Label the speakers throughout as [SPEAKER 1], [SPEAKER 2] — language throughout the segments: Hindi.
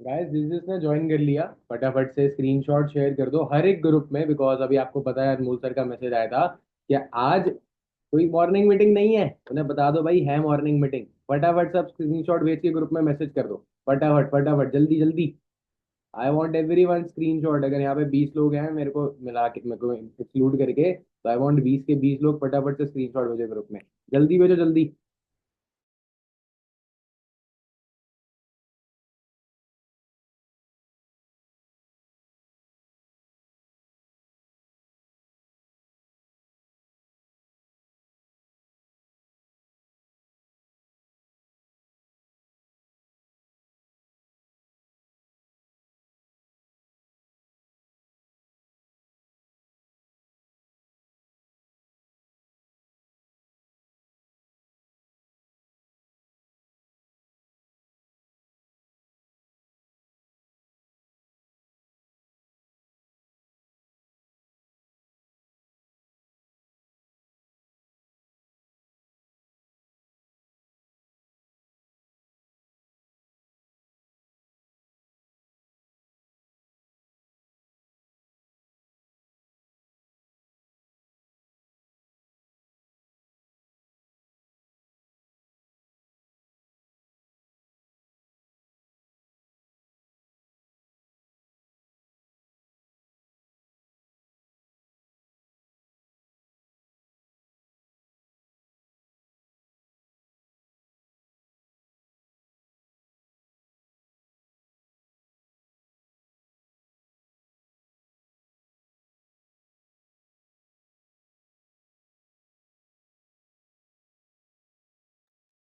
[SPEAKER 1] गाइस जिसने ज्वाइन कर लिया फटाफट से स्क्रीनशॉट शेयर कर दो हर एक ग्रुप में, बिकॉज अभी आपको पता है अनमोल सर का मैसेज आया था कि आज कोई मॉर्निंग मीटिंग नहीं है। उन्हें बता दो भाई है मॉर्निंग मीटिंग। फटाफट सब स्क्रीनशॉट भेज के ग्रुप में मैसेज कर दो। फटाफट फटाफट जल्दी जल्दी। I want every one screenshot. अगर यहाँ पे 20 लोग हैं मेरे को मिला के, मेरे को एक्सक्लूड करके, तो आई वॉन्ट 20 के 20 लोग फटाफट से स्क्रीनशॉट भेजो ग्रुप में। जल्दी भेजो जल्दी।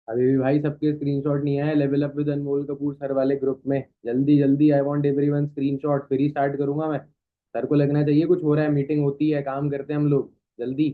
[SPEAKER 1] अभी भी भाई सबके स्क्रीनशॉट नहीं आए level up with Anmol Kapoor sir वाले ग्रुप में। जल्दी जल्दी, आई वांट एवरीवन स्क्रीनशॉट, फिर ही स्टार्ट करूंगा मैं। सर को लगना चाहिए कुछ हो रहा है, मीटिंग होती है, काम करते हैं हम लोग। जल्दी।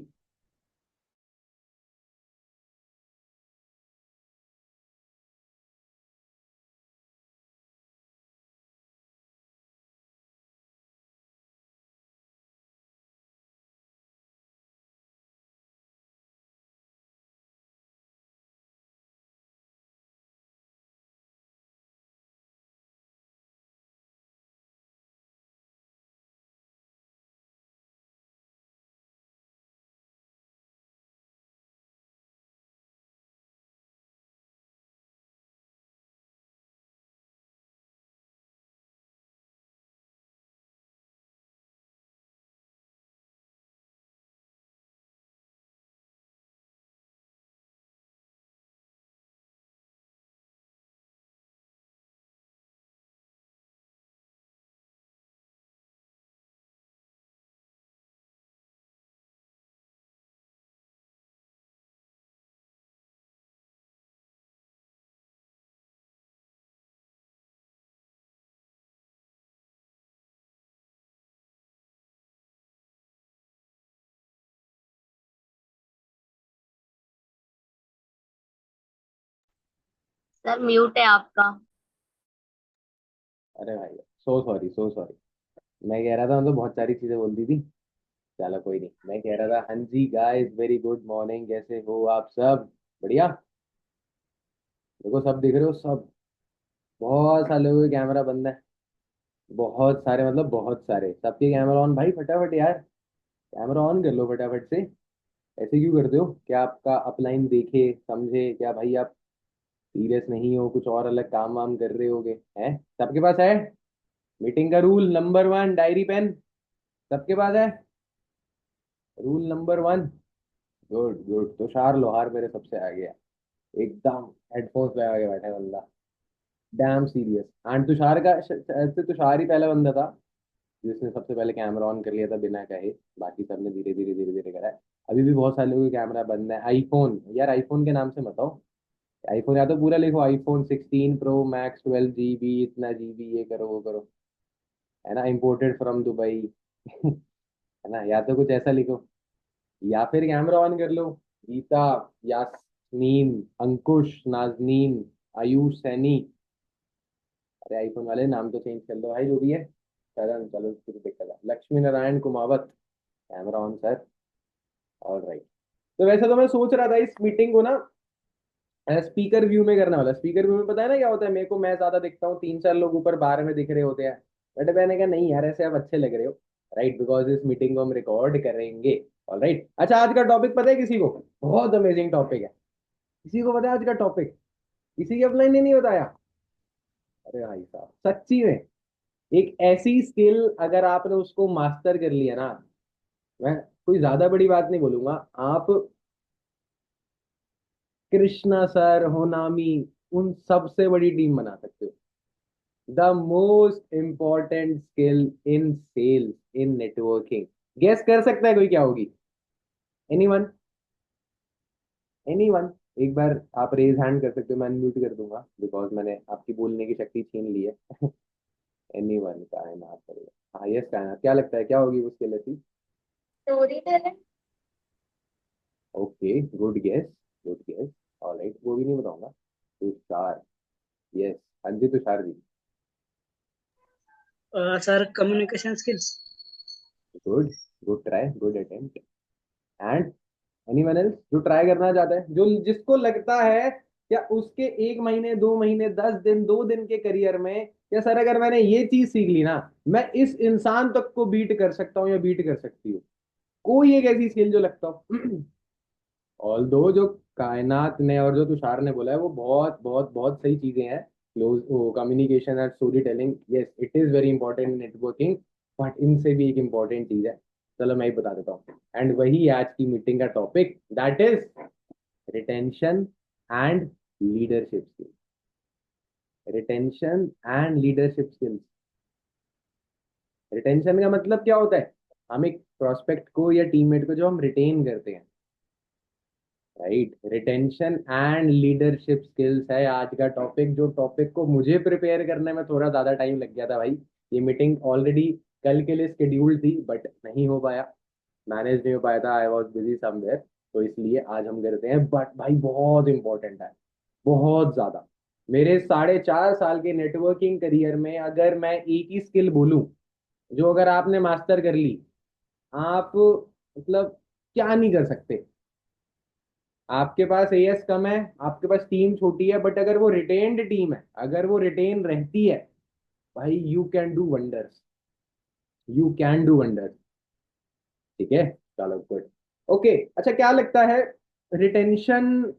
[SPEAKER 2] सर म्यूट है आपका।
[SPEAKER 1] अरे भाई सो सॉरी सो सॉरी। मैं कह रहा था, मतलब बहुत सारी चीजें बोल दी थी। चलो कोई नहीं। मैं कह रहा था हाँ जी गाइस, वेरी गुड मॉर्निंग, कैसे हो आप सब? बढ़िया। देखो सब दिख रहे हो सब? बहुत सारे लोगों के कैमरा बंद है। बहुत सारे, मतलब बहुत सारे, सबके कैमरा ऑन भाई, फटाफट यार। कैमरा ऑन कर लो फटाफट से। ऐसे क्यों करते हो? क्या आपका अपलाइन देखे समझे क्या भाई? आप सीरियस नहीं हो? कुछ और अलग काम वाम कर रहे होगे? हैं? सबके पास है मीटिंग का रूल नंबर 1, डायरी पेन? सबके पास है rule number 1? Good good. Tushar लोहार मेरे सबसे आगे है एकदम। हेडफोन्स लगा के बैठा है बंदा। Dam serious. एंड तुषार का ऐसे तुषार ही पहला बंदा था जिसने सबसे पहले कैमरा ऑन कर लिया था बिना कहे। बाकी सबने धीरे धीरे धीरे धीरे करा है। अभी भी बहुत सारे लोगों के कैमरा बंद है। आईफोन यार, आईफोन के नाम से बताओ। आईफोन या तो पूरा लिखो, आईफोन 16 प्रो मैक्स 12 GB, इतना GB, ये करो वो करो। है ना, इम्पोर्टेड फ्रॉम दुबई। है ना, या तो कुछ ऐसा लिखो। या फिर कैमरा ऑन कर लो। गीता, यास्मीन, अंकुश, नाजनीन, आयुष, सैनी। अरे आईफोन वाले नाम तो चेंज कर लो भाई, जो भी है। करण, चलो फिर दिक्कत है। Lakshmi Narayan Kumawat, camera on sir. All right. तो वैसे तो मैं सोच रहा था इस मीटिंग को ना स्पीकर व्यू में करने वाला। स्पीकर व्यू में पता है ना क्या होता है, मेरे को मैं ज्यादा दिखता हूँ, तीन चार लोग ऊपर बार में दिख रहे होते हैं। बट मैंने कहा नहीं यार, ऐसे आप अच्छे लग रहे हो। राइट, बिकॉज इस मीटिंग को हम रिकॉर्ड करेंगे। ऑल राइट, अच्छा आज का टॉपिक पता है किसी को? बहुत अमेजिंग टॉपिक है। किसी को पता है आज का टॉपिक? किसी की अपलाइन ने नहीं बताया? अरे भाई साहब, सच्ची में एक ऐसी स्किल, अगर आपने उसको मास्टर कर लिया ना, मैं कोई ज्यादा बड़ी बात नहीं बोलूंगा, आप कृष्णा सर, होनामी, उन सबसे बड़ी टीम बना सकते हो। The most important skill in sales, in networking. Guess कर सकता है कोई क्या होगी? एनीवन? एनीवन? एक बार आप रेज हैंड कर सकते हो, मैं अनम्यूट कर दूंगा बिकॉज मैंने आपकी बोलने की शक्ति छीन ली है। एनीवन, कायनात करेगा। हाँ यस, कायनात, क्या लगता है क्या होगी वो स्किल ऐसी?
[SPEAKER 2] Story telling.
[SPEAKER 1] Okay, good guess, good guess. Alright, वो भी नहीं बताऊंगा। तुषार, यस। हाँ जी Tushar ji.
[SPEAKER 3] Sir, communication skills.
[SPEAKER 1] Good, good try, good attempt. And anyone else जो ट्राई करना चाहता है, जो जिसको लगता है या उसके एक महीने, 2 महीने, 10 दिन, 2 दिन के करियर में, या सर अगर मैंने ये चीज सीख ली ना, मैं इस इंसान तक को बीट कर सकता हूँ या बीट कर सकती हूँ। कोई एक ऐसी स्किल जो लगता हो। ऑल दो जो कायनात ने और जो तुषार ने बोला है वो बहुत बहुत बहुत सही चीजें हैं। Close communication and story telling, yes it is very important in networking. But इनसे भी एक इंपॉर्टेंट चीज है, चलो मैं ही बता देता हूँ। एंड वही है आज की मीटिंग का topic, that is retention and leadership skills. Retention and leadership skills. Retention का मतलब क्या होता है? हम एक प्रोस्पेक्ट को या टीममेट को जो हम रिटेन करते हैं। Right, retention and leadership skills है आज का टॉपिक, जो टॉपिक को मुझे प्रिपेयर करने में थोड़ा ज्यादा टाइम लग गया था भाई। ये मीटिंग ऑलरेडी कल के लिए स्केड्यूल्ड थी बट नहीं हो पाया, मैनेज नहीं हो पाया था, आई वॉज बिजी समवेयर। तो इसलिए आज हम करते हैं, बट भाई बहुत इंपॉर्टेंट है, बहुत ज्यादा। मेरे 4.5 साल के नेटवर्किंग करियर में अगर मैं एक ही स्किल बोलूं, जो अगर आपने मास्टर कर ली, आप मतलब क्या नहीं कर सकते। आपके पास एएस कम है, आपके पास टीम छोटी है, बट अगर वो रिटेन्ड टीम है, अगर वो रिटेन रहती है, भाई you can do wonders, you can do wonders. ठीक है, चलो गुड। ओके, अच्छा क्या लगता है, रिटेंशन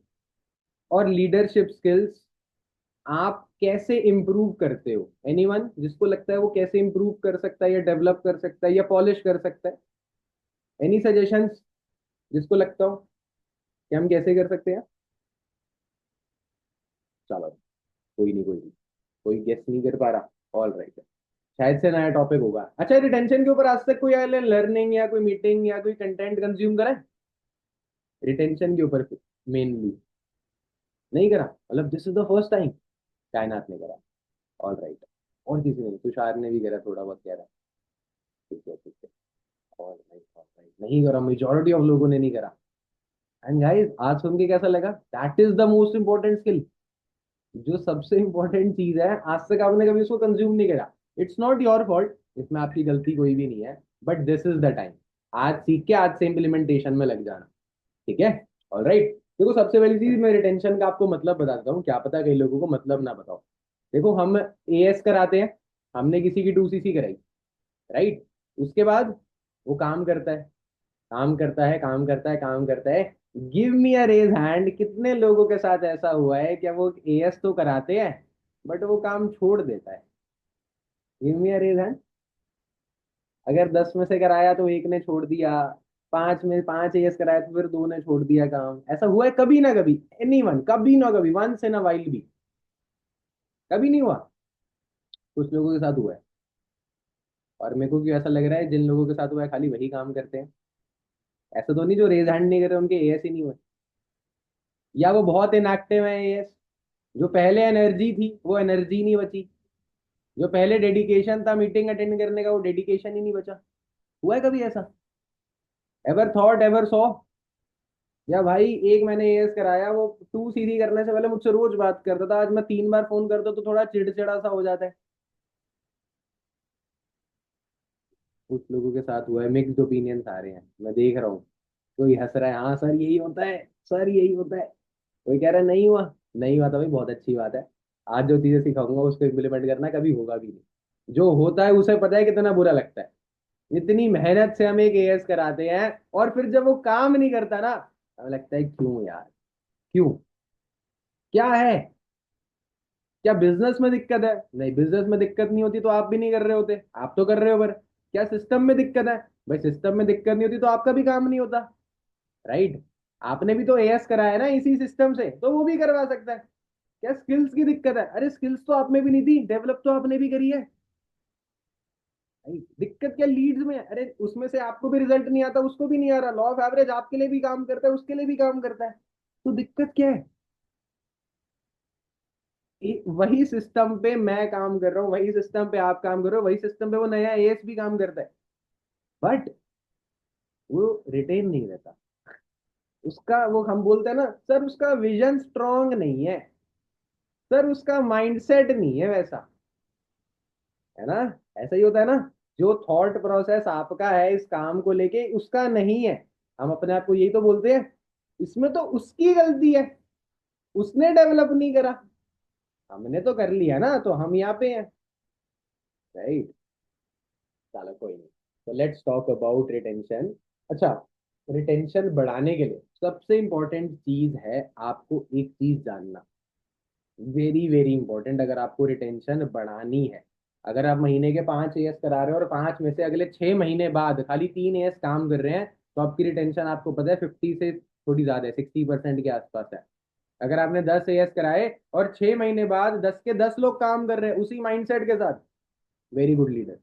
[SPEAKER 1] और लीडरशिप स्किल्स आप कैसे इंप्रूव करते हो? एनीवन जिसको लगता है वो कैसे इंप्रूव कर सकता है या डेवलप कर सकता है या पॉलिश कर सकता है? एनी सजेशंस जिसको लगता हो कि हम कैसे कर सकते हैं? चलो, कोई नहीं, कोई नहीं, कोई गेस नहीं कर पा रहा। ऑल राइट, शायद से नया टॉपिक होगा। अच्छा, रिटेंशन के ऊपर आज तक कोई लर्निंग या कोई मीटिंग या कोई कंटेंट कंज्यूम करा है रिटेंशन के ऊपर मेनली? नहीं करा, मतलब this is the first time. कायनात ने करा। ऑल राइट, और किसी ने नहीं, तुषार ने भी करा, थोड़ा बहुत कह रहा है। ठीक है, ठीक है। ऑल राइट, ऑल राइट, नहीं करा, मेजोरिटी ऑफ लोगों ने नहीं करा। एंड गाइस, आज सुन के कैसा लगा? That is the most important skill, जो सबसे इंपॉर्टेंट चीज है, आज तक आपने कभी उसको कंज्यूम नहीं करा। इट्स नॉट योर फॉल्ट, इसमें आपकी गलती कोई भी नहीं है, but this is the time. आज सीख के आज से इम्प्लीमेंटेशन में लग जाना। ठीक है, ऑल राइट। देखो सबसे पहली चीज, मैं रिटेंशन का आपको मतलब बताता हूँ, क्या पता कई लोगों को मतलब ना बताओ। देखो हम एएस कराते हैं, हमने किसी की 2सीसी कराई, राइट। उसके बाद वो काम करता है, काम करता है, काम करता है, काम करता है। Give me a rage hand, कितने लोगों के साथ ऐसा हुआ है कि वो एएस तो कराते हैं बट वो काम छोड़ देता है? Give me a rage hand. अगर 10 में से कराया तो एक ने छोड़ दिया, 5 में 5 एएस कराया तो फिर 2 ने छोड़ दिया काम। ऐसा हुआ है कभी ना कभी? एनीवन, कभी ना कभी, वंस इन अ वाइल भी? कभी नहीं हुआ? कुछ लोगों के साथ हुआ है। और मेरे को क्यों ऐसा लग रहा है, जिन लोगों के साथ हुआ है खाली वही काम करते हैं। ऐसा तो नहीं जो रेज हैंड नहीं करे उनके एएस ही नहीं हुए, या वो बहुत इनएक्टिव है एएस। जो पहले एनर्जी थी वो एनर्जी नहीं बची, जो पहले डेडिकेशन था मीटिंग अटेंड करने का वो डेडिकेशन ही नहीं बचा। हुआ है कभी ऐसा? Ever thought, ever saw? या भाई एक मैंने एएस कराया, वो 2 सीधी करने से पहले मुझसे रोज बात करता था, आज मैं 3 बार फोन करता तो थोड़ा चिड़चिड़ा सा हो जाता है। कुछ लोगों के साथ हुआ है, मिक्स्ड ओपिनियंस आ रहे हैं, मैं देख रहा हूँ। कोई हंस रहा है, हाँ सर यही होता है, सर यही होता है। कोई कह रहा है नहीं हुआ, नहीं हुआ तो भाई बहुत अच्छी बात है। आज जो चीजें सिखाऊंगा उसको इम्प्लीमेंट करना, कभी होगा भी नहीं। जो होता है उसे पता है कितना बुरा लगता है। इतनी मेहनत से हम एक एएस कराते हैं, और फिर जब वो काम नहीं करता ना, हमें लगता है क्यों यार, क्यों, क्या है, क्या बिजनेस में दिक्कत है? नहीं, बिजनेस में दिक्कत नहीं होती तो आप भी नहीं कर रहे होते, आप तो कर रहे हो। पर क्या सिस्टम में दिक्कत है? भाई सिस्टम में दिक्कत नहीं होती तो आपका भी काम नहीं होता, राइट? आपने भी तो एएस कराया है ना इसी सिस्टम से, तो वो भी करवा सकता है। क्या स्किल्स की दिक्कत है? अरे स्किल्स तो आप में भी नहीं थी, डेवलप तो आपने भी करी है। भाई दिक्कत क्या लीड्स में है? अरे उसमें से आपको भी रिजल्ट नहीं आता, उसको भी नहीं आ रहा। लॉ ऑफ एवरेज आपके लिए भी काम करता है, उसके लिए भी काम करता है। तो दिक्कत क्या है? वही सिस्टम पे मैं काम कर रहा हूँ, वही सिस्टम पे आप काम कर रहे हो, वही सिस्टम पे वो नया एएस भी काम करता है, बट वो रिटेन नहीं रहता। उसका वो हम बोलते हैं ना सर, उसका विजन स्ट्रांग नहीं है, सर उसका माइंडसेट नहीं है वैसा, है ना? ऐसा ही होता है ना। जो थॉट प्रोसेस आपका है इस काम को लेके, उसका नहीं है। हम अपने आप को यही तो बोलते हैं, इसमें तो उसकी गलती है, उसने डेवलप नहीं करा, हमने तो कर लिया ना, तो हम यहाँ पे हैं, राइट? चलो कोई नहीं। तो लेट्स टॉक अबाउट रिटेंशन। अच्छा, रिटेंशन बढ़ाने के लिए सबसे इंपॉर्टेंट चीज है आपको एक चीज जानना, वेरी वेरी इंपॉर्टेंट। अगर आपको रिटेंशन बढ़ानी है, अगर आप महीने के 5 एएस करा रहे हो और 5 में से अगले 6 महीने बाद खाली 3 एएस काम कर रहे हैं, तो आपकी रिटेंशन आपको पता है 50 से थोड़ी ज्यादा है, 60% के आसपास है। अगर आपने 10 एएस कराए और 6 महीने बाद 10 के 10 लोग काम कर रहे हैं उसी माइंडसेट के साथ, वेरी गुड लीडर।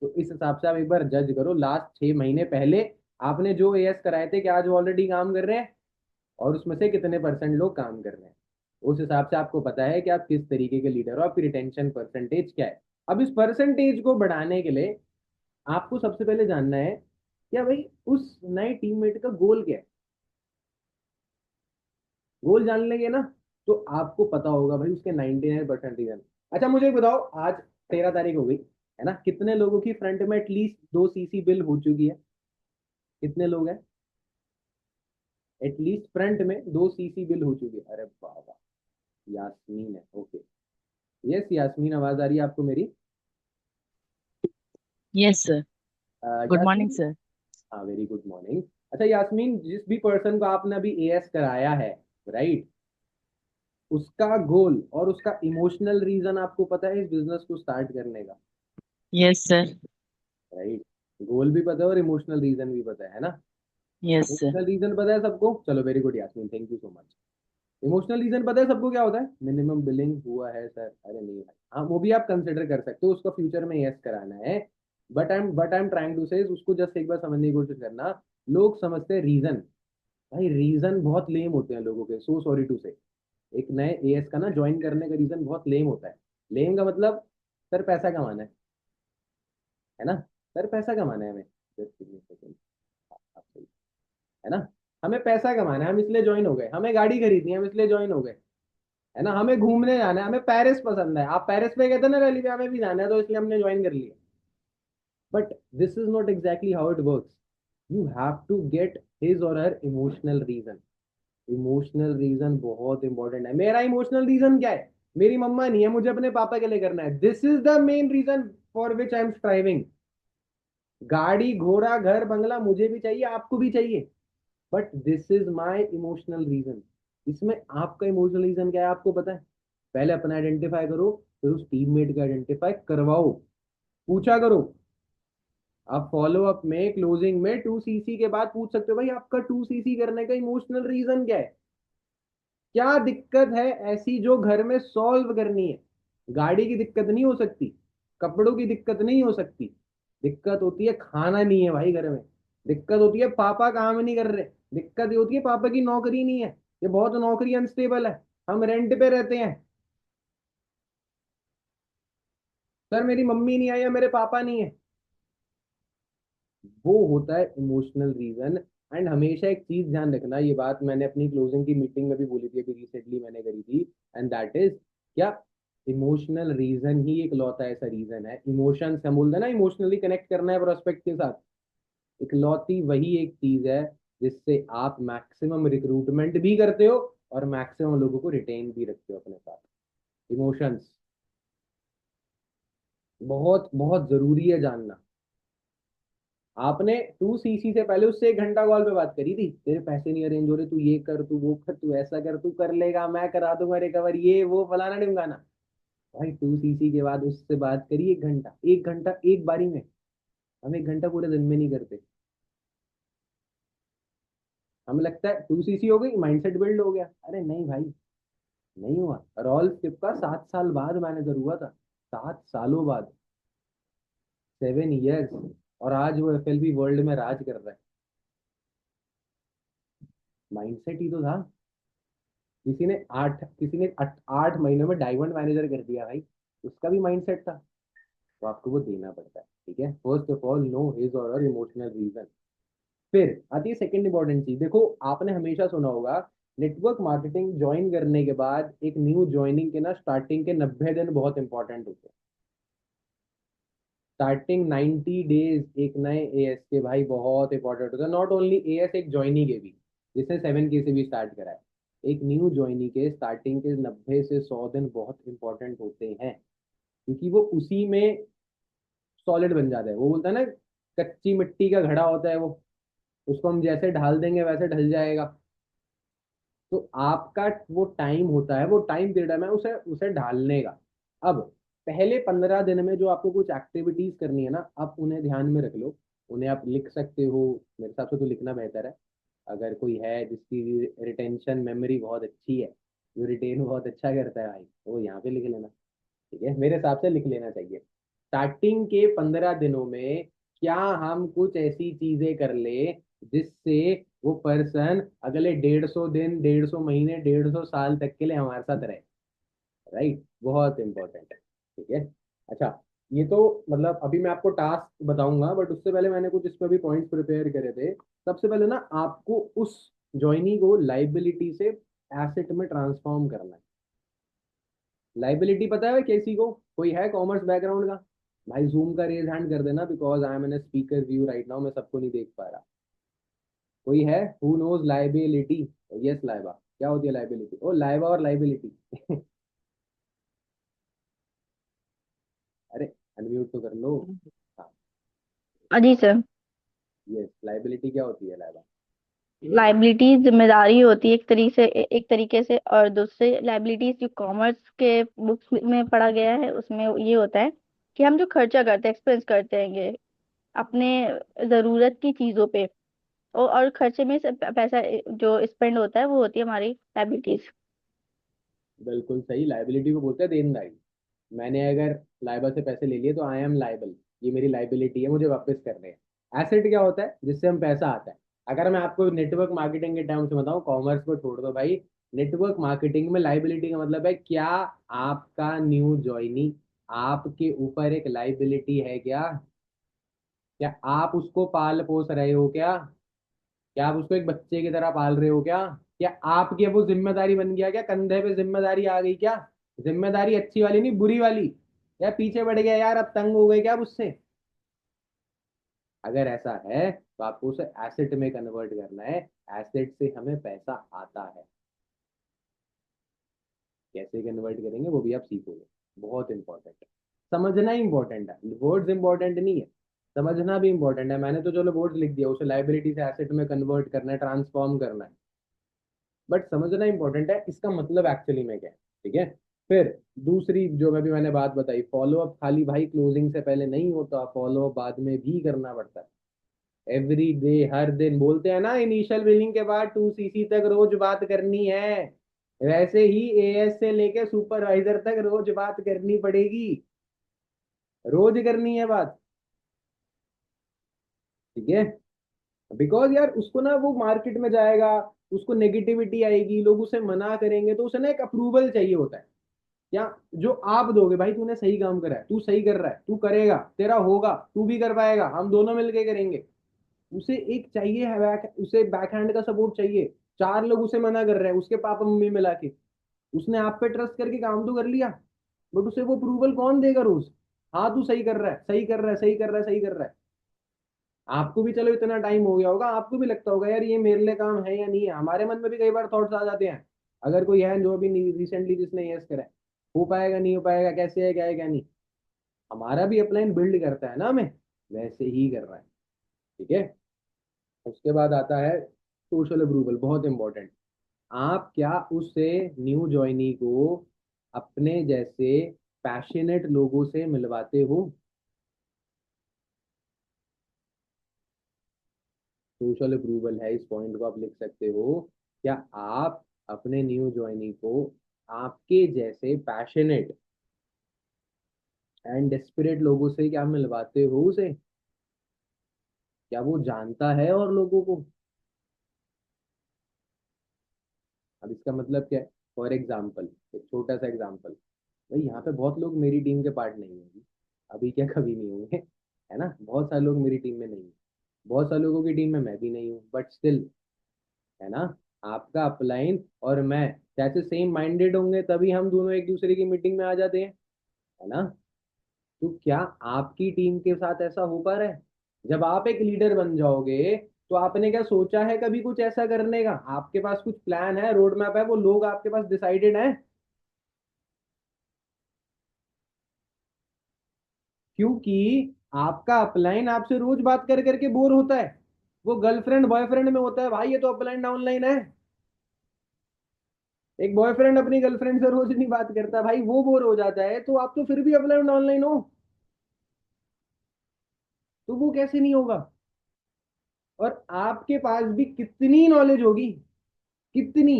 [SPEAKER 1] तो इस हिसाब से आप एक बार जज करो, लास्ट 6 महीने पहले आपने जो एएस कराए थे, क्या आज वो ऑलरेडी काम कर रहे हैं? और उसमें से कितने परसेंट लोग काम कर रहे हैं? उस हिसाब से आपको पता है कि आप किस तरीके के लीडर हो, आपकी रिटेंशन परसेंटेज क्या है। अब इस परसेंटेज को बढ़ाने के लिए आपको सबसे पहले जानना है, क्या भाई उस नए टीममेट का गोल क्या है। गोल जान लेंगे ना, तो आपको पता होगा भाई उसके 99% रीजन। अच्छा मुझे एक बताओ, आज 13 तारीख हो गई है ना, कितने लोगों की फ्रंट में एटलीस्ट 2 सीसी बिल हो चुकी है? कितने लोग हैं एटलीस्ट फ्रंट में 2 सीसी बिल हो चुकी है? अरे बाबा, यास्मीन है, ओके। यस यास्मीन, आवाज आ रही है आपको मेरी?
[SPEAKER 4] Yes, sir. Good morning,
[SPEAKER 1] Yasmeen,
[SPEAKER 4] sir.
[SPEAKER 1] हाँ वेरी गुड मॉर्निंग। अच्छा यास्मीन, जिस भी पर्सन को आपने अभी एएस कराया है, राइट, उसका गोल और उसका इमोशनल रीजन आपको पता है इस बिजनेस को स्टार्ट करने का?
[SPEAKER 4] Yes, sir.
[SPEAKER 1] राइट, गोल भी पता है और इमोशनल रीजन भी पता है ना?
[SPEAKER 4] Yes, sir.
[SPEAKER 1] इमोशनल रीजन पता है सबको? चलो very good Yasmeen, thank you so much. Emotional reason पता है सबको क्या होता है? मिनिमम बिलिंग हुआ है सर, अरे नहीं भाई, हाँ वो भी आप कंसिडर कर सकते हो, उसका फ्यूचर में यस कराना है। But I am trying to say, उसको जस्ट एक बार समझने की कोशिश करना। लोग समझते हैं रीजन, भाई रीजन बहुत लेम होते हैं लोगों के, सो सॉरी टू से। एक नए एएस का ना ज्वाइन करने का रीजन बहुत लेम होता है। लेम का मतलब, सर पैसा कमाना है ना, सर पैसा कमाना है हमें, जस्ट गिव मी सेकंड, आप सही, है ना? हमें पैसा कमाना है, हम इसलिए ज्वाइन हो गए, हमें गाड़ी खरीदनी है, हम इसलिए ज्वाइन हो गए, है ना? हमें घूमने जाना है, हमें पेरिस पसंद है, आप पेरिस पे गए थे ना रैली पे, हमें भी जाना है तो इसलिए हमने ज्वाइन कर लिया। But this is not exactly how it works. You have to get his or her emotional reason. Emotional reason बहुत इंपॉर्टेंट है। मेरा इमोशनल रीजन क्या है? मेरी मम्मा नहीं है, मुझे अपने पापा के लिए करना है, this is the main reason for which I am striving. गाड़ी घोड़ा घर बंगला मुझे भी चाहिए, आपको भी चाहिए, but this is my emotional reason. इसमें आपका इमोशनल रीजन क्या है आपको पता है? पहले अपना आइडेंटिफाई करो, फिर उस टीममेट का आइडेंटिफाई करवाओ, पूछा करो। आप फॉलो अप में क्लोजिंग में 2 सीसी के बाद पूछ सकते हो, भाई आपका 2 सीसी करने का इमोशनल रीजन क्या है? क्या दिक्कत है ऐसी जो घर में सॉल्व करनी है? गाड़ी की दिक्कत नहीं हो सकती, कपड़ों की दिक्कत नहीं हो सकती, दिक्कत होती है खाना नहीं है भाई घर में, दिक्कत होती है पापा काम नहीं कर रहे, दिक्कत ये होती है पापा की नौकरी नहीं है, ये बहुत नौकरी अनस्टेबल है, हम रेंट पे रहते हैं, सर मेरी मम्मी नहीं आई है, मेरे पापा नहीं है। वो होता है इमोशनल रीजन। एंड हमेशा एक चीज ध्यान रखना, ये बात मैंने अपनी क्लोजिंग की मीटिंग में भी बोली थी, अभी रिसेंटली मैंने करी थी, एंड दैट इज क्या, इमोशनल रीजन ही एक लौता ऐसा रीजन है, इमोशंस हम बोलते हैं ना, इमोशनली कनेक्ट करना है प्रोस्पेक्ट के साथ, इकलौती वही एक चीज है जिससे आप मैक्सिमम रिक्रूटमेंट भी करते हो और मैक्सिमम लोगों को रिटेन भी रखते हो अपने साथ। इमोशंस बहुत बहुत जरूरी है जानना। आपने 2 सीसी से पहले उससे 1 घंटा कॉल पे बात करी थी, तेरे पैसे नहीं अरेंज हो रहे, तू ये कर, तू वो कर, तू ऐसा कर, तू कर लेगा, मैं करा दूंगा रिकवर, ये वो फलाना ढिमकाना। भाई 2 सीसी के बाद उससे बात करी 1 घंटा, 1 घंटा एक बारी में। हम 1 घंटा पूरे दिन में नहीं करते। हमें लगता है 2 सीसी हो गई, माइंडसेट बिल्ड हो गया। अरे नहीं भाई, नहीं हुआ। रॉल स्किप का 7 साल बाद मैनेजर हुआ था, 7 सालों बाद, 7 ईयर्स। और आज वो FLB वर्ल्ड में राज कर रहा है। माइंडसेट ही तो था। किसी ने 8 महीनों में डायमंड मैनेजर कर दिया भाई, उसका भी माइंडसेट था। तो आपको वो देना पड़ता है, ठीक है। First of all know his or her emotional reason. फिर आती है सेकंड इंपॉर्टेंट चीज। देखो, आपने हमेशा सुना होगा नेटवर्क मार्केटिंग ज्वाइन करने के बाद एक न्यू ज्वाइनिंग के ना स्टार्टिंग के 90 दिन बहुत इंपॉर्टेंट होते हैं। स्टार्टिंग 90 डेज एक नए एएस के भाई बहुत इंपॉर्टेंट होता है। नॉट ओनली एएस, एक ज्वाइनी के भी, जिसने 7K से भी स्टार्ट करा है। एक न्यू ज्वाइनी के स्टार्टिंग के 90 से 100 दिन बहुत इंपॉर्टेंट होते हैं, क्योंकि वो उसी में सॉलिड बन जाता है। वो बोलता है ना, कच्ची मिट्टी का घड़ा होता है वो, उसको हम जैसे ढाल देंगे वैसे ढल जाएगा। तो आपका वो टाइम होता है, वो टाइम पीरियड है उसे उसे ढालने का। अब पहले 15 दिन में जो आपको कुछ एक्टिविटीज करनी है ना, आप उन्हें ध्यान में रख लो। उन्हें आप लिख सकते हो, मेरे हिसाब से तो लिखना बेहतर है। अगर कोई है जिसकी रिटेंशन मेमोरी बहुत अच्छी है, जो रिटेन बहुत अच्छा करता है भाई, तो वो यहाँ पे लिख लेना। ठीक है, मेरे हिसाब से लिख लेना चाहिए। स्टार्टिंग के 15 दिनों में क्या हम कुछ ऐसी चीजें कर ले जिससे वो पर्सन अगले 150 दिन, 150 महीने, 150 साल तक के लिए हमारे साथ रहे। राइट, बहुत इंपॉर्टेंट है। ठीक है। अच्छा, ये तो मतलब अभी मैं आपको टास्क बताऊंगा, बट उससे पहले मैंने कुछ इस पर भी पॉइंट्स प्रिपेयर करे थे। सबसे पहले ना आपको उस ज्वाइनी को लाइबिलिटी से एसेट में ट्रांसफॉर्म करना है। लाइबिलिटी पता है किसी को? कोई है कॉमर्स बैकग्राउंड का? भाई जूम का रेज हैंड कर देना, because I am in speaker view right now, मैं सबको नहीं देख पा रहा। कोई है who knows liability? Yes Laiba, क्या होती है लाइबिलिटी? ओ लाइबा और लाइबिलिटी अरे अनम्यूट तो कर लो। हाँ,
[SPEAKER 2] जी सर।
[SPEAKER 1] यस, लाइबिलिटी क्या होती है लाइबा?
[SPEAKER 2] लाइबिलिटी जिम्मेदारी होती है एक तरीके से, और दूसरे लाइबिलिटीज जो कॉमर्स के बुक्स में पढ़ा गया है उसमें ये होता है कि हम जो खर्चा करते हैं, एक्सपेंस करते हैं ये अपने जरूरत की चीजों पे, और खर्चे में से पैसा जो स्पेंड होता है वो होती है हमारी लाइबिलिटीज।
[SPEAKER 1] बिल्कुल सही, लाइबिलिटी को बोलते हैं देनदारी। मैंने अगर लाइबा से पैसे ले लिए तो आई एम लाइबल, ये मेरी लाइबिलिटी है, मुझे वापस करने हैं। एसेट क्या होता है? जिससे हम पैसा आता है। अगर मैं आपको नेटवर्क मार्केटिंग के टर्म से बताऊं, कॉमर्स को छोड़ दो भाई, नेटवर्क मार्केटिंग में लाइबिलिटी का मतलब है क्या आपका न्यू ज्वाइनी आपके ऊपर एक लाइबिलिटी है क्या? क्या आप उसको पाल पोस रहे हो क्या? क्या आप उसको एक बच्चे की तरह पाल रहे हो क्या? क्या आपकी अब वो जिम्मेदारी बन गया क्या? कंधे पे जिम्मेदारी आ गई क्या? जिम्मेदारी अच्छी वाली नहीं, बुरी वाली। या पीछे बढ़ गया यार, अब तंग हो गए क्या आप उससे? अगर ऐसा है तो आपको उसे एसेट में कन्वर्ट करना है। एसेट से हमें पैसा आता है। कैसे कन्वर्ट करेंगे वो भी आप सीखोगे। बहुत इंपॉर्टेंट है, समझना ही इंपॉर्टेंट है। वर्ड्स इंपॉर्टेंट नहीं है, समझना भी इंपॉर्टेंट है। मैंने तो चलो वर्ड्स लिख दिया, उसे लाइबिलिटी से एसेट में कन्वर्ट करना है, ट्रांसफॉर्म करना है। बट समझना इंपॉर्टेंट है इसका मतलब एक्चुअली में क्या है। ठीक है। फिर दूसरी जो मैंने बात बताई, फॉलो अप खाली भाई क्लोजिंग से पहले नहीं होता, फॉलो अप बाद में भी करना पड़ता है। एवरी डे, हर दिन। बोलते हैं ना इनिशियल बिलिंग के बाद 2 सीसी तक रोज बात करनी है, वैसे ही एएस से लेके सुपरवाइजर तक रोज बात करनी पड़ेगी। रोज करनी है बात। ठीक है। बिकॉज यार उसको ना, वो मार्केट में जाएगा, उसको नेगेटिविटी आएगी, लोग उसे मना करेंगे, तो उसे ना एक अप्रूवल चाहिए होता है। क्या? जो आप दोगे भाई, तूने सही काम करा है, तू सही कर रहा है, तू करेगा, तेरा होगा, तू भी कर पाएगा, हम दोनों मिलके करेंगे। उसे एक चाहिए है उसे बैकहैंड का सपोर्ट चाहिए। 4 लोग उसे मना कर रहे हैं, उसके पापा मम्मी मिला के। उसने आप पे ट्रस्ट करके काम तो कर लिया, बट उसे वो अप्रूवल कौन देगा रोज? हाँ तू सही कर रहा है, सही कर रहा है, सही कर रहा है, सही कर रहा है। आपको भी चलो इतना टाइम हो गया होगा, आपको भी लगता होगा यार ये मेरे लिए काम है या नहीं है। हमारे मन में भी कई बार थॉट्स आ जाते हैं, अगर कोई है जो अभी रिसेंटली जिसने यस करा है, हो पाएगा नहीं हो पाएगा, कैसे है क्या है क्या नहीं, हमारा भी अपलाइन बिल्ड करता है ना हमें, वैसे ही कर रहा है। ठीक है। उसके बाद आता है सोशल अप्रूवल, बहुत इंपॉर्टेंट। आप क्या उससे न्यू ज्वाइनी को अपने जैसे पैशनेट लोगों से मिलवाते हो? सोशल अप्रूवल है, इस पॉइंट को आप लिख सकते हो। क्या आप अपने न्यू ज्वाइनी को आपके जैसे पैशनेट एंड डेस्परेट लोगों से क्या मिलवाते हो उसे? क्या वो जानता है और लोगों को? अब इसका मतलब क्या है? फॉर एग्जाम्पल, एक छोटा सा एग्जाम्पल। भाई यहाँ पे बहुत लोग मेरी टीम के पार्ट नहीं होंगे, अभी क्या कभी नहीं होंगे, है ना? बहुत सारे लोग मेरी टीम में नहीं है, बहुत सारे लोगों की टीम में मैं भी नहीं हूँ, बट स्टिल, है ना, आपका अपलाइन और मैं जैसे सेम माइंडेड होंगे तभी हम दोनों एक दूसरे की मीटिंग में आ जाते हैं, है ना? तो क्या आपकी टीम के साथ ऐसा हो पा रहा है? जब आप एक लीडर बन जाओगे तो आपने क्या सोचा है कभी कुछ ऐसा करने का? आपके पास कुछ प्लान है, रोड मैप है, वो लोग आपके पास डिसाइडेड है? क्योंकि आपका अपलाइन आपसे रोज बात कर करके बोर होता है, वो गर्लफ्रेंड बॉयफ्रेंड में होता है भाई, ये तो अपलाइन डाउनलाइन है। एक बॉयफ्रेंड अपनी गर्लफ्रेंड से रोज नहीं बात करता भाई, वो बोर हो जाता है, तो आप तो फिर भी अपलाइन डाउनलाइन हो, तो वो कैसे नहीं होगा? और आपके पास भी कितनी नॉलेज होगी, कितनी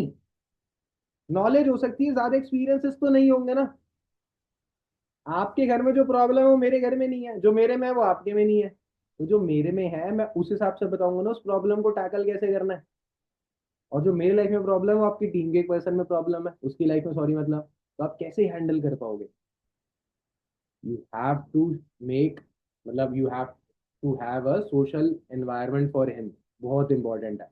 [SPEAKER 1] नॉलेज हो सकती है, ज्यादा एक्सपीरियंसेस तो नहीं होंगे ना। आपके घर में जो प्रॉब्लम है वो मेरे घर में नहीं है, जो मेरे में है वो आपके में नहीं है, तो जो मेरे में है मैं उस हिसाब से बताऊंगा ना उस प्रॉब्लम को टैकल कैसे करना है। और जो मेरी लाइफ में प्रॉब्लम है वो आपकी टीम के एक पर्सन में प्रॉब्लम है, उसकी लाइफ में, सॉरी मतलब, तो आप कैसे हैंडल कर पाओगे? यू हैव टू मेक, मतलब you have to have a social environment for him, बहुत इंपॉर्टेंट है।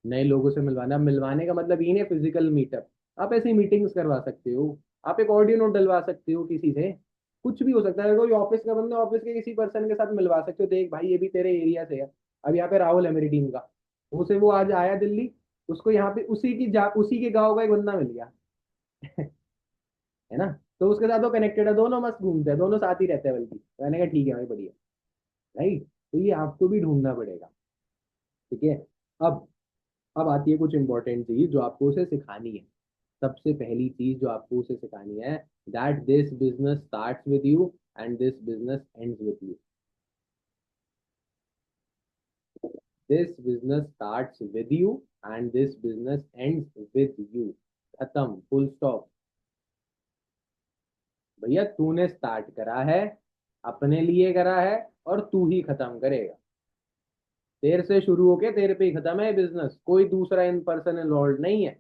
[SPEAKER 1] नए लोगों से मिलवाना, मिलवाने का मतलब ये नहीं फिजिकल मीटअप, आप ऐसी मीटिंग्स करवा सकते हो, आप एक ऑडियो नोट डलवा सकते हो किसी से, कुछ भी हो सकता है। कोई ऑफिस का बंदा ऑफिस के किसी पर्सन के साथ मिलवा सकते हो, देख भाई ये भी तेरे एरिया से है। अब यहाँ पे राहुल है मेरी टीम का, उसे वो आज आया दिल्ली, उसको यहाँ पे उसी के गाँव का एक बंदा मिल गया, है ना? तो उसके साथ वो कनेक्टेड है, दोनों मस्त घूमते हैं, दोनों साथ ही रहते हैं, बल्कि मैंने कहा ठीक है भाई बढ़िया। राइट, तो ये आपको भी ढूंढना पड़ेगा। ठीक है। अब अब आती है कुछ इंपॉर्टेंट चीज जो आपको उसे सिखानी है। सबसे पहली चीज जो आपको उसे सिखानी है, that this business starts with you and this business ends with you. This business starts with you and this business ends with you. खत्म, फुल स्टॉप। भैया तूने स्टार्ट करा है, अपने लिए करा है, और तू ही खत्म करेगा। तेरे से शुरू होके तेरे पे ही खत्म है बिजनेस, कोई दूसरा इन पर्सन इन्वॉल्व नहीं है।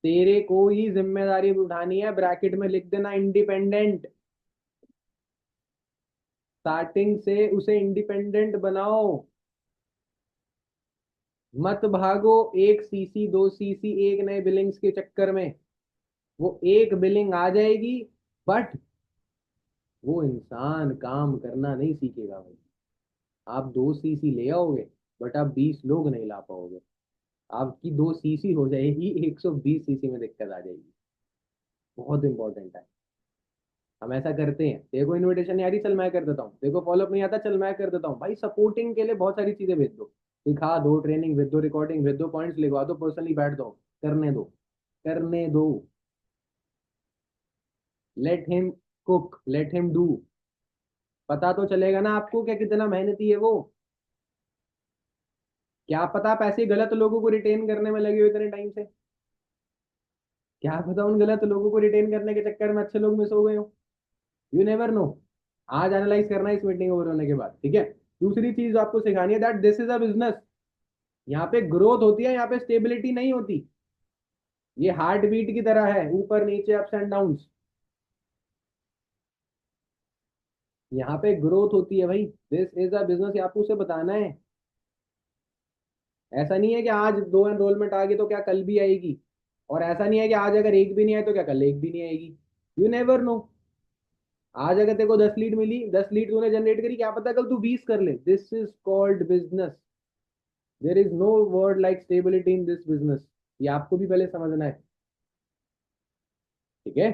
[SPEAKER 1] तेरे को ही जिम्मेदारी उठानी है, ब्रैकेट में लिख देना इंडिपेंडेंट। स्टार्टिंग से उसे इंडिपेंडेंट बनाओ, मत भागो एक सीसी दो सीसी एक नए बिलिंग्स के चक्कर में। वो एक बिलिंग आ जाएगी, बट वो इंसान काम करना नहीं सीखेगा भाई। आप 2 सीसी ले आओगे, बट आप 20 लोग नहीं ला पाओगे। आपकी 2 सीसी हो जाएगी, 120 सीसी में दिक्कत आ जाएगी। बहुत इंपॉर्टेंट है। हम ऐसा करते हैं, देखो इनविटेशन नहीं आ रही, चल मैं कर देता हूँ, देखो फॉलोअप नहीं आता, चल मैं कर देता हूँ। भाई सपोर्टिंग के लिए बहुत सारी चीजें भेज दो, सिखा दो, ट्रेनिंग भेज दो, रिकॉर्डिंग भेज दो, पॉइंट्स लिखवा दो, पर्सनली बैठ दो, करने दो, करने दो। Let him cook, let him do. पता तो चलेगा ना आपको क्या कितना मेहनती है वो। क्या पता आप ऐसे गलत लोगों को रिटेन करने में लगे हो इतने टाइम से, क्या पता उन गलत लोगों को रिटेन करने के चक्कर में अच्छे लोग मिस हो गए हो। You never know. आज एनालाइज करना है इस मीटिंग ओवर होने के बाद, ठीक है? दूसरी चीज जो आपको सिखानी है, that this is a business. यहाँ पे ग्रोथ होती है, यहाँ पे स्टेबिलिटी नहीं होती। ये हार्ट बीट की तरह है, ऊपर नीचे, अप्स एंड डाउन्स। यहाँ पे ग्रोथ होती है भाई, दिस इज अ बिजनेस, आपको उसे बताना है। ऐसा नहीं है कि आज 2 एनरोलमेंट आ गई तो क्या कल भी आएगी, और ऐसा नहीं है कि आज अगर एक भी नहीं आए तो क्या कल एक भी नहीं आएगी। You never know. आज अगर तेरे को 10 लीड मिली, 10 लीड तूने जनरेट करी, क्या पता कल तू 20 कर ले। This is called business. There is no word like stability in this business. ये आपको भी पहले समझना है। ठीक है,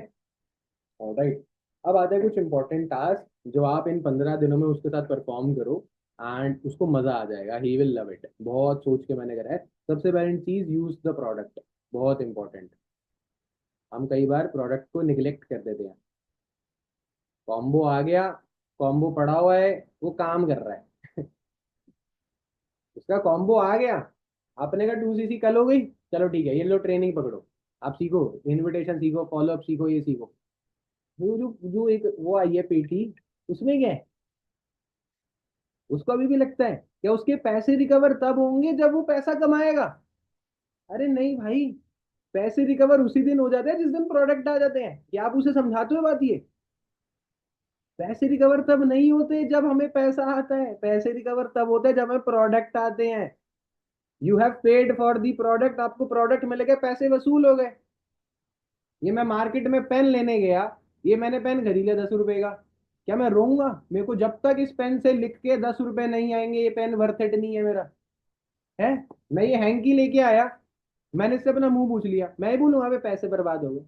[SPEAKER 1] ऑलराइट। अब आते हैं कुछ इंपॉर्टेंट टास्क जो आप इन 15 दिनों में उसके साथ परफॉर्म करो एंड उसको मजा आ जाएगा, ही विल लव इट। बहुत सोच के मैंने करा है। सबसे पहली चीज, यूज द प्रोडक्ट, बहुत इंपॉर्टेंट। हम कई बार प्रोडक्ट को निग्लेक्ट कर देते हैं। कॉम्बो आ गया, कॉम्बो पड़ा हुआ है, वो काम कर रहा है। उसका कॉम्बो आ गया, आपने कहा 2cc कल हो गई, चलो ठीक है, ये लो ट्रेनिंग पकड़ो, आप सीखो, इनविटेशन सीखो, फॉलो अप सीखो, ये सीखो। वो जो जो एक वो आई है पेटी, उसमें क्या है? उसको अभी भी लगता है क्या उसके पैसे रिकवर तब होंगे जब वो पैसा कमाएगा? अरे नहीं भाई, पैसे रिकवर उसी दिन हो जाते हैं जिस दिन प्रोडक्ट आ जाते हैं। क्या आप उसे समझाते हो बात ये? पैसे रिकवर तब नहीं होते जब हमें पैसा आता है, पैसे रिकवर तब होते हैं जब हमें प्रोडक्ट आते हैं। You have paid for the product, आपको प्रोडक्ट मिल गए, पैसे वसूल हो गए। ये मैं मार्केट में पेन लेने गया, ये मैंने पेन खरीद लिया 10 रुपए का, क्या मैं रोऊंगा? मेरे को जब तक इस पेन से लिख के 10 रुपए नहीं आएंगे, ये पेन वर्थ इट नहीं है मेरा, है। मैं ये हैंकी लेके आया, मैंने इससे अपना मुंह पूछ लिया, मैं ही बोलूंगा भाई पैसे बर्बाद हो गए।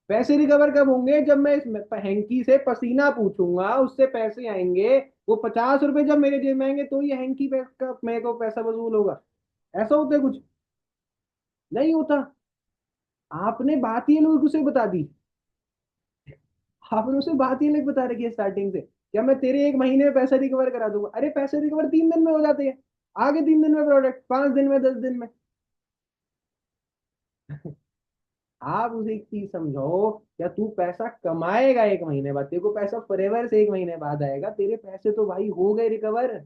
[SPEAKER 1] पैसे रिकवर कब होंगे? जब मैं इस हैंकी से पसीना पूछूंगा, उससे पैसे आएंगे। वो 50 रुपए जब मेरे जेब में आएंगे तो ये हैंकी का मेरे को पैसा वसूल होगा। ऐसा होता है कुछ? नहीं होता। आपने बात ही लोग उसे बता दी, आपने उसे बात ही अलग बता रखी है स्टार्टिंग से, क्या मैं तेरे 1 महीने में पैसा रिकवर करा दूंगा? अरे पैसे रिकवर 3 दिन में हो जाते हैं, आगे 3 दिन में प्रोडक्ट, 5 दिन में, 10 दिन में। आप उसे एक चीज समझो, क्या तू पैसा कमाएगा 1 महीने बाद, तेरे को पैसा फॉरएवर से 1 महीने बाद आएगा। तेरे पैसे तो भाई हो गए रिकवर।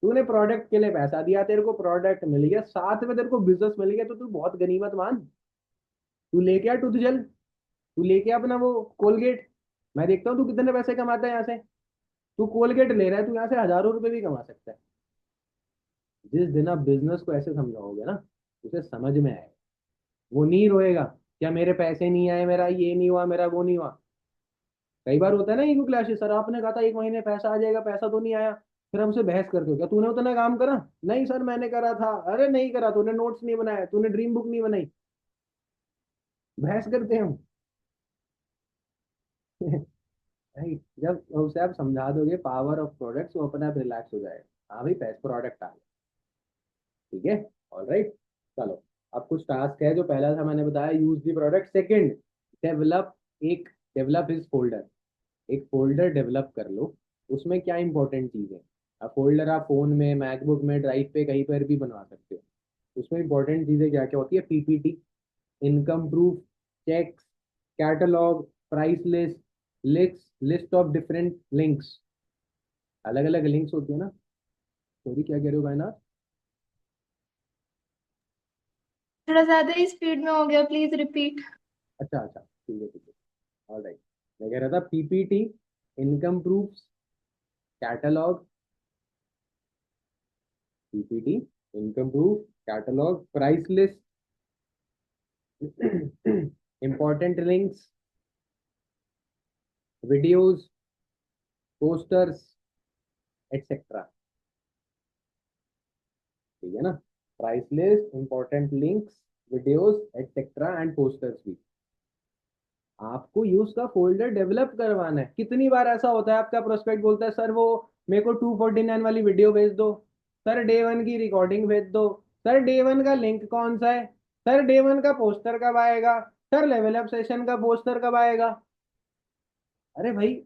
[SPEAKER 1] तूने प्रोडक्ट के लिए पैसा दिया, तेरे को प्रोडक्ट मिल गया, साथ में तेरे को बिजनेस मिल गया, तो तू बहुत गनीमत मान। तू लेके आ टूथ जेल, तू लेके आ अपना वो कोलगेट। मैं देखता हूँ तू कितने पैसे कमाता है यहाँ से। तू कोलगेट ले रहा है, तू यहाँ से हजारों रुपए भी कमा सकता है। जिस दिन आप बिजनेस को ऐसे समझाओगे ना, उसे समझ में आएगा। वो नहीं रोएगा, क्या मेरे पैसे नहीं आए, मेरा ये नहीं हुआ, मेरा वो नहीं हुआ। कई बार होता है ना ईगो क्लैश, सर आपने कहा था 1 महीने पैसा आ जाएगा, पैसा तो नहीं आया। फिर हमसे बहस करते हो, क्या तूने उतना काम करा? नहीं सर मैंने करा था। अरे नहीं करा, तूने नोट्स नहीं बनाया, तूने ड्रीम बुक नहीं बनाई। बहस करते हैं हम। भाई जब उसे आप समझा दोगे पावर ऑफ प्रोडक्ट्स, वो अपने आप रिलैक्स हो जाएगा। हाँ भाई पैसे प्रोडक्ट आ गए, ठीक है, ऑलराइट। चलो, अब कुछ टास्क है। जो पहला था मैंने बताया, use the product. Second, develop एक, डेवलप इज फोल्डर। एक फोल्डर डेवलप कर लो। उसमें क्या इंपॉर्टेंट चीज़ है? अब फोल्डर आप फोन में, मैकबुक में, ड्राइव पे, कहीं पर भी बनवा सकते हो। उसमें इंपॉर्टेंट चीज़ें क्या क्या होती है? PPT, income proof, cheques, catalogue, price list, list of different links. अलग अलग लिंक्स होती है ना। सॉरी, क्या कह रहे हो भाई ना?
[SPEAKER 5] थोड़ा ज्यादा ही स्पीड में हो गया, प्लीज रिपीट।
[SPEAKER 1] अच्छा अच्छा, ठीक है ठीक है, ऑलराइट। मैं कह रहा था PPT, income proof, catalogue, PPT, income proof, catalogue, price list, important links, videos, posters, etcetera. ठीक है ना? Price list, important links, videos, etcetera and posters भी। आपको ये उसका फोल्डर डेवलप करवाना है। कितनी बार ऐसा होता है आपका प्रोस्पेक्ट बोलता है, सर वो मेरे को 249 वाली वीडियो भेज दो, सर डे 1 की रिकॉर्डिंग भेज दो, सर डे 1 का लिंक कौन सा है, सर डे 1 का पोस्टर कब आएगा, सर लेवल अप सेशन का पोस्टर कब आएगा? अरे भाई,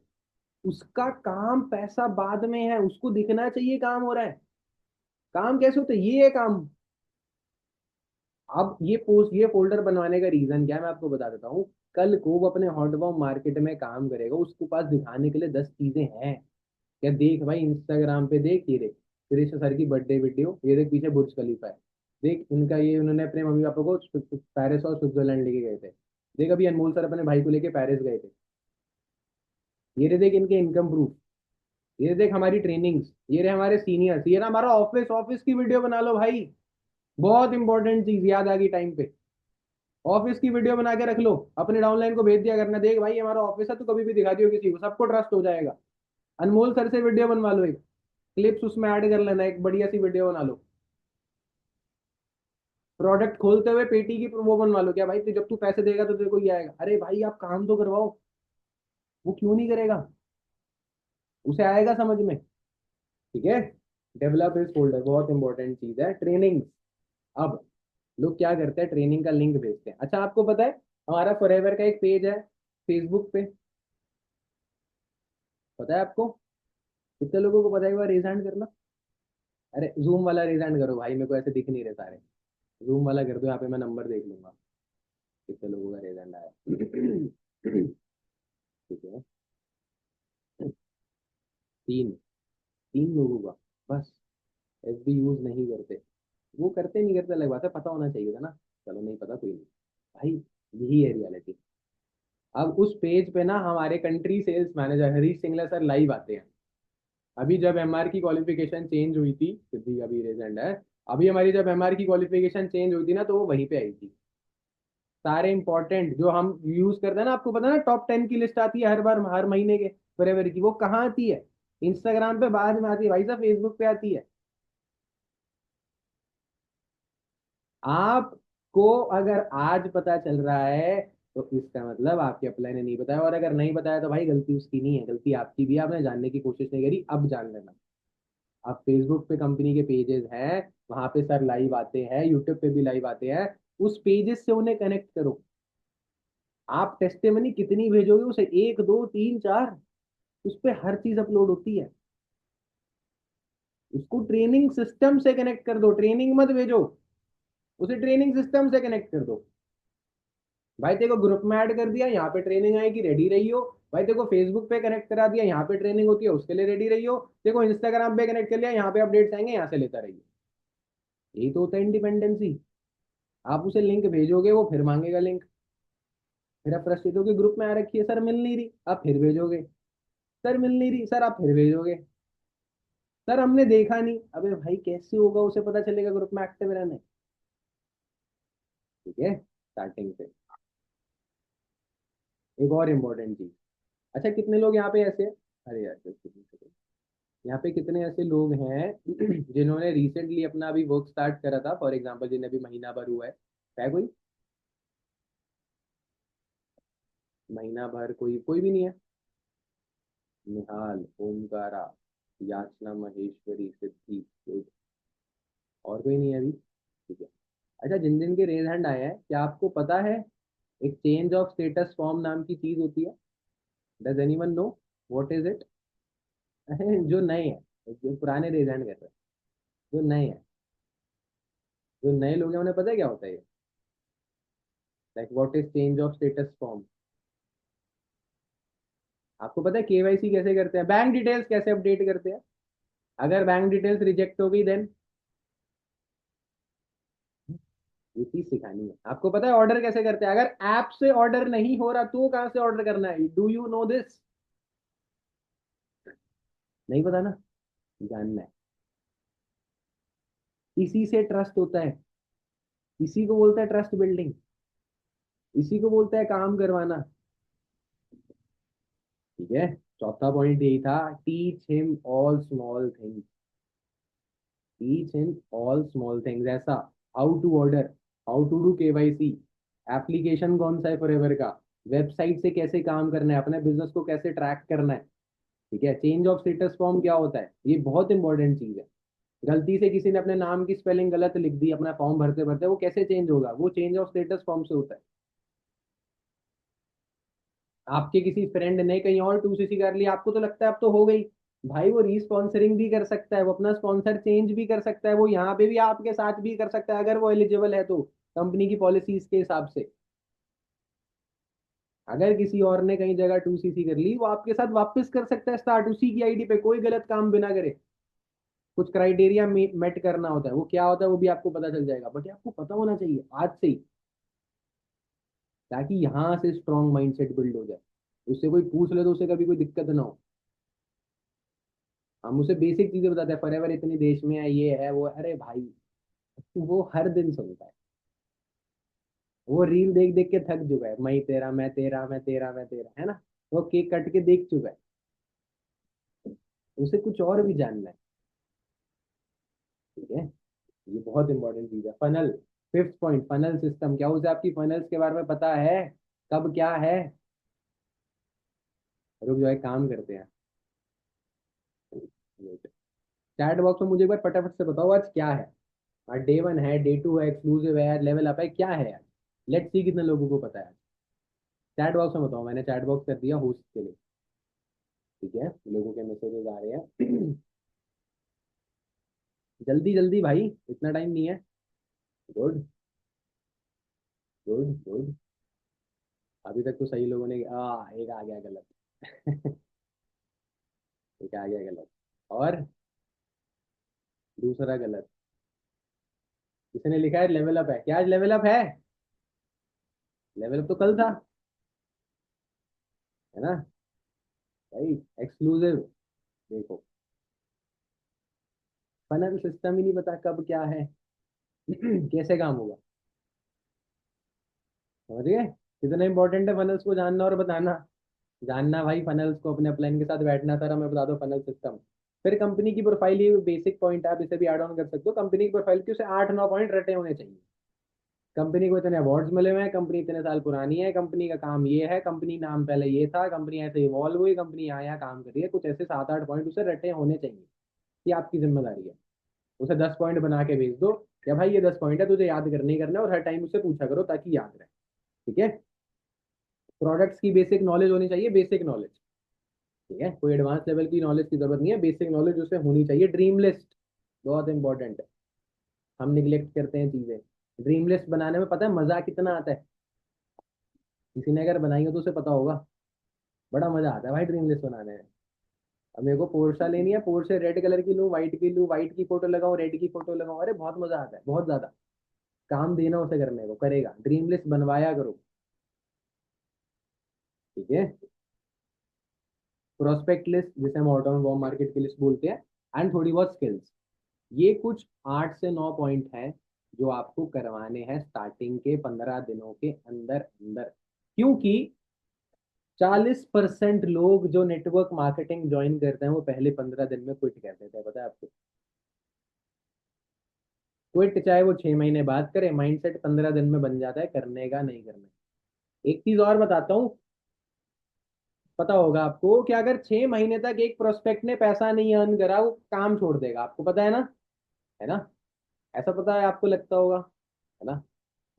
[SPEAKER 1] उसका काम पैसा बाद में है, उसको दिखना चाहिए काम हो रहा है। काम कैसे होता है? ये है काम। अब ये फोल्डर बनवाने का रीजन क्या है, मैं आपको बता देता हूँ। कल को वो अपने हॉटबॉम्ब मार्केट में काम करेगा, उसके पास दिखाने के लिए 10 चीजें हैं। क्या देख भाई, इंस्टाग्राम पे देख, ये देख कृष्ण सर की बर्थडे वीडियो, ये देख पीछे बुर्ज खलीफा है, देख इनका ये, उन्होंने अपने मम्मी पापा को पेरिस और स्विट्जरलैंड लेके गए थे। देख अभी अनमोल सर अपने भाई को लेके पेरिस गए थे। ये रे देख इनके इनकम प्रूफ, ये देख हमारी ट्रेनिंग्स, ये रहे हमारे सीनियर्स, ये रहा हमारा ऑफिस, ऑफिस की वीडियो बना लो भाई। बहुत इंपॉर्टेंट चीज याद आ गई टाइम पे। ऑफिस की वीडियो बना के रख लो, अपने डाउनलाइन को भेज दिया करना, देख भाई हमारा ऑफिस है, तो कभी भी दिखा दियो किसी को, सबको ट्रस्ट हो जाएगा। अनमोल सर से वीडियो बनवा लो, एक क्लिप्स उसमें ऐड कर लेना, एक बढ़िया सी वीडियो बना लो। प्रोडक्ट खोलते हुए पेटी की वो बनवा लो, क्या भाई तो जब तू पैसे देगा तो तेरे को ही आएगा? अरे भाई आप काम तो करवाओ, वो क्यों नहीं करेगा? उसे आएगा समझ में। ठीक है, डेवलप हिज फोल्डर बहुत इंपॉर्टेंट चीज है। ट्रेनिंग, अब लोग क्या करते हैं, ट्रेनिंग का लिंक भेजते हैं। अच्छा आपको पता है हमारा फॉरएवर का एक पेज है फेसबुक पे, पता है आपको? कितने लोगों को पता है? एक बार रेज हैंड करना। अरे जूम वाला रेज हैंड करो भाई, मेरे को ऐसे दिख नहीं रहे सारे। जूम वाला कर दो, यहाँ पे मैं नंबर देख लूंगा कितने लोगों का रेज हैंड आया। ठीक है, तीन, तीन लोगों का बस। एफबी यूज नहीं करते, वो करते नहीं करते अलग बात है, पता होना चाहिए था ना। चलो नहीं पता कोई नहीं भाई, यही है रियलिटी। अब उस पेज पे ना हमारे country sales manager Harish Singla sir live आते हैं। अभी जब एमआर की क्वालिफिकेशन चेंज हुई थी, सिद्धि अभी रेजेंट है, अभी हमारी जब एमआर की क्वालिफिकेशन चेंज हुई थी ना, तो वो वहीं पे आई थी। सारे इंपॉर्टेंट जो हम यूज करते हैं ना, आपको पता है ना टॉप 10 की लिस्ट आती है हर बार, हर महीने के फॉरएवर की, वो कहाँ आती है? इंस्टाग्राम पे बाद में आती है भाई साहब, फेसबुक पे आती है। आपको अगर आज पता चल रहा है तो इसका मतलब आपके अप्लाई ने नहीं बताया, और अगर नहीं बताया तो भाई गलती उसकी नहीं है, गलती आपकी भी है, आपने जानने की कोशिश नहीं करी, अब जान लेना। आप फेसबुक पे कंपनी के पेजेस हैं, वहां पे सर लाइव आते हैं, यूट्यूब पे भी लाइव आते हैं, उस पेजेस से उन्हें कनेक्ट करो। आप टेस्टिमनी कितनी भेजोगे उसे, एक दो तीन चार, उस पे हर चीज अपलोड होती है। उसको ट्रेनिंग सिस्टम से कनेक्ट कर दो, ट्रेनिंग मत भेजो, उसे ट्रेनिंग सिस्टम से कनेक्ट कर दो। भाई तेरे को ग्रुप में ऐड कर दिया, यहाँ पे ट्रेनिंग आएगी, रेडी रही हो। भाई तेरे को फेसबुक पे कनेक्ट करा दिया, यहाँ पे ट्रेनिंग होती है, उसके लिए रेडी रही हो। तेरे को इंस्टाग्राम पे कनेक्ट कर लिया, यहाँ पे अपडेट्स आएंगे, यहाँ से लेता रहिए। यही तो होता है इंडिपेंडेंसी। आप उसे लिंक भेजोगे, वो फिर मांगेगा लिंक, फिर आप फ्रस्ट्रेट होगे, ग्रुप में आ रखी है सर मिल नहीं रही, आप फिर भेजोगे। सर मिल नहीं रही, सर आप फिर भेजोगे। सर हमने देखा नहीं, अबे भाई कैसे होगा, उसे पता चलेगा ग्रुप में एक्टिव रहने। ठीक है, स्टार्टिंग से। एक और इम्पोर्टेंट चीज, अच्छा कितने लोग यहाँ पे ऐसे हैं? अरे यार just कितने सेकंड। यहाँ पे कितने ऐसे लोग हैं जिन्होंने रिसेंटली अपना अभी वर्क स्टार्ट करा था, फॉर एग्जांपल जिन्हें अभी महीना भर हुआ है कोई? महीना भर कोई कोई भी नहीं है? निहाल, ओमकारा, याचना, महेश्वरी, सिद्धि, कोई और कोई नहीं है अभी? ठीक है। अच्छा जिन जिन के रेज हैंड आए हैं, क्या आपको पता है एक चेंज ऑफ स्टेटस फॉर्म नाम की चीज होती है? Does anyone know what is it? जो नए हैं, जो पुराने रेज हैंड कर रहे हैं, जो नए हैं, जो नए लोग हैं, उन्हें पता है क्या होता है ये? Like what is change of status form? आपको पता है केवाईसी कैसे करते हैं, बैंक डिटेल्स कैसे अपडेट करते हैं? अगर बैंक डिटेल्स रिजेक्ट हो गई देन, ये चीज सिखानी है। आपको पता है ऑर्डर कैसे करते हैं? अगर ऐप से ऑर्डर नहीं हो रहा तो कहाँ से ऑर्डर करना है? Do you know this? नहीं पता ना, जानना है। इसी से ट्रस्ट होता है, इसी को बोलता है ट्रस्ट बिल्डिंग, इसी को बोलता है काम करवाना। ठीक है, चौथा पॉइंट यही था, teach him all small things, teach him all small things. ऐसा, how to order, how to do KYC, application कौन सा है फॉरएवर का, वेबसाइट से कैसे काम करना है, अपने बिजनेस को कैसे ट्रैक करना है। ठीक है, चेंज ऑफ स्टेटस फॉर्म क्या होता है, ये बहुत इंपॉर्टेंट चीज है। गलती से किसी ने अपने नाम की स्पेलिंग गलत लिख दी अपना फॉर्म भरते भरते, वो कैसे चेंज होगा? वो चेंज ऑफ स्टेटस फॉर्म से होता है। आपके किसी फ्रेंड ने कहीं और 2cc कर लिया, आपको तो लगता है अब तो हो गई, भाई वो रीस्पॉन्सरिंग भी कर सकता है, वो अपना स्पॉन्सर चेंज भी कर सकता है, वो यहाँ पे भी आपके साथ भी कर सकता है अगर वो एलिजिबल है तो, कंपनी की पॉलिसीज के हिसाब से। अगर किसी और ने कहीं जगह 2cc कर ली, वो आपके साथ वापस कर सकता है स्टार्ट, उसी की आईडी पे, कोई गलत काम बिना करे। कुछ क्राइटेरिया मेट करना होता है, वो क्या होता है वो भी आपको पता चल जाएगा, बट ये आपको पता होना चाहिए आज से ही, ताकि यहाँ से स्ट्रॉन्ग माइंडसेट बिल्ड हो जाए। उससे कोई पूछ ले तो उसे कभी कोई दिक्कत ना हो। हम उसे बेसिक चीजें बताते हैं, फॉरएवर इतने देश में है, ये है वो है। अरे भाई वो हर दिन सुनता है, वो रील देख देख के थक चुका है, मैं तेरा मैं तेरा मैं तेरा मैं तेरा, है ना? वो केक कट के देख चुका है, उसे कुछ और भी जानना है। ठीक है, ये बहुत इंपॉर्टेंट चीज है। Funnel, fifth point, funnel system. क्या उसे आपकी फनल्स के बारे में पता है, कब क्या है? रुक जाओ, एक काम करते हैं, चैट बॉक्स में मुझे एक बार फटाफट से बताओ आज क्या है। आज डे 1 है, डे 2 है, एक्सक्लूसिव है, लेवल अप है, क्या है यार? लेट्स सी कितने लोगों को पता है। चैट बॉक्स में बताओ, मैंने चैट बॉक्स कर दिया होस्ट के लिए। ठीक है, लोगों के मैसेजेस आ रहे हैं। जल्दी जल्दी भाई, इतना टाइम नहीं है। Good good good. अभी तक तो सही लोगों ने एक आ गया गलत। एक आ गया गलत, और दूसरा गलत। किसी ने लिखा है लेवल अप है, क्या आज लेवल अप है? लेवल अप तो कल था, है ना भाई? एक्सक्लूसिव। देखो, फनल सिस्टम ही नहीं पता कब क्या है। कैसे काम होगा? समझ गए कितना इंपॉर्टेंट है फनल्स को जानना और बताना। जानना भाई फनल्स को, अपने अपलाइन के साथ बैठना, सर हमें बता दो फनल सिस्टम। फिर कंपनी की प्रोफाइल, ये बेसिक पॉइंट आप इसे भी ऐड ऑन कर सकते हो। कंपनी की प्रोफाइल की उसे 8-9 पॉइंट रटे होने चाहिए। कंपनी को इतने अवार्ड्स मिले हुए हैं, कंपनी इतने साल पुरानी है, कंपनी का काम ये है, कंपनी नाम पहले ये था, कंपनी ऐसे इवॉल्व हुई, कंपनी यहाँ यहाँ काम कर रही है, कुछ ऐसे 7-8 पॉइंट उसे रटे होने चाहिए। ये आपकी जिम्मेदारी है। उसे 10 पॉइंट बना के भेज दो, क्या भाई ये 10 पॉइंट है, तुझे याद करने ही करना है, और हर टाइम उससे पूछा करो ताकि याद रहे। ठीक है। प्रोडक्ट्स की बेसिक नॉलेज होनी चाहिए, बेसिक नॉलेज। ठीक है, कोई एडवांस लेवल की नॉलेज की जरूरत नहीं है, बेसिक नॉलेज उसे होनी चाहिए। ड्रीम लिस्ट बहुत इंपॉर्टेंट है, हम निग्लेक्ट करते हैं चीजें। ड्रीम लिस्ट बनाने में पता है मजा कितना आता है? किसी ने अगर बनाई हो तो उसे पता होगा, बड़ा मजा आता है भाई ड्रीम लिस्ट बनाने में। अब मेरे को पोर्शा लेनी है, पोर्शे रेड कलर की लूँ, व्हाइट की लूँ, व्हाइट की फोटो लगाऊं, रेड की फोटो लगाऊं, अरे बहुत मजा आता है, बहुत ज्यादा। काम देना उसे करने को, करेगा। ड्रीम लिस्ट बनवाया करो। ठीक है। प्रोस्पेक्ट लिस्ट, जिसे हम आउट ऑफ बॉम्ब मार्केट की लिस्ट बोलते हैं, एंड थोड़ी बहुत स्किल्स। ये कुछ 8 से 9 पॉइंट हैं जो आपको करवाने हैं स्टार्टिंग के 15 दिनों के अंदर अंदर। क्योंकि 40% लोग जो नेटवर्क मार्केटिंग ज्वाइन करते हैं वो पहले 15 दिन में क्विट कर देते हैं, पता है आपको? क्विट चाहे वो 6 महीने बाद करे, माइंडसेट 15 दिन में बन जाता है करने का, नहीं करना। एक चीज और बताता हूँ, पता होगा आपको कि अगर 6 महीने तक एक प्रोस्पेक्ट ने पैसा नहीं अर्न करा, वो काम छोड़ देगा, आपको पता है ना? है ना? ऐसा पता है आपको, लगता होगा, है ना?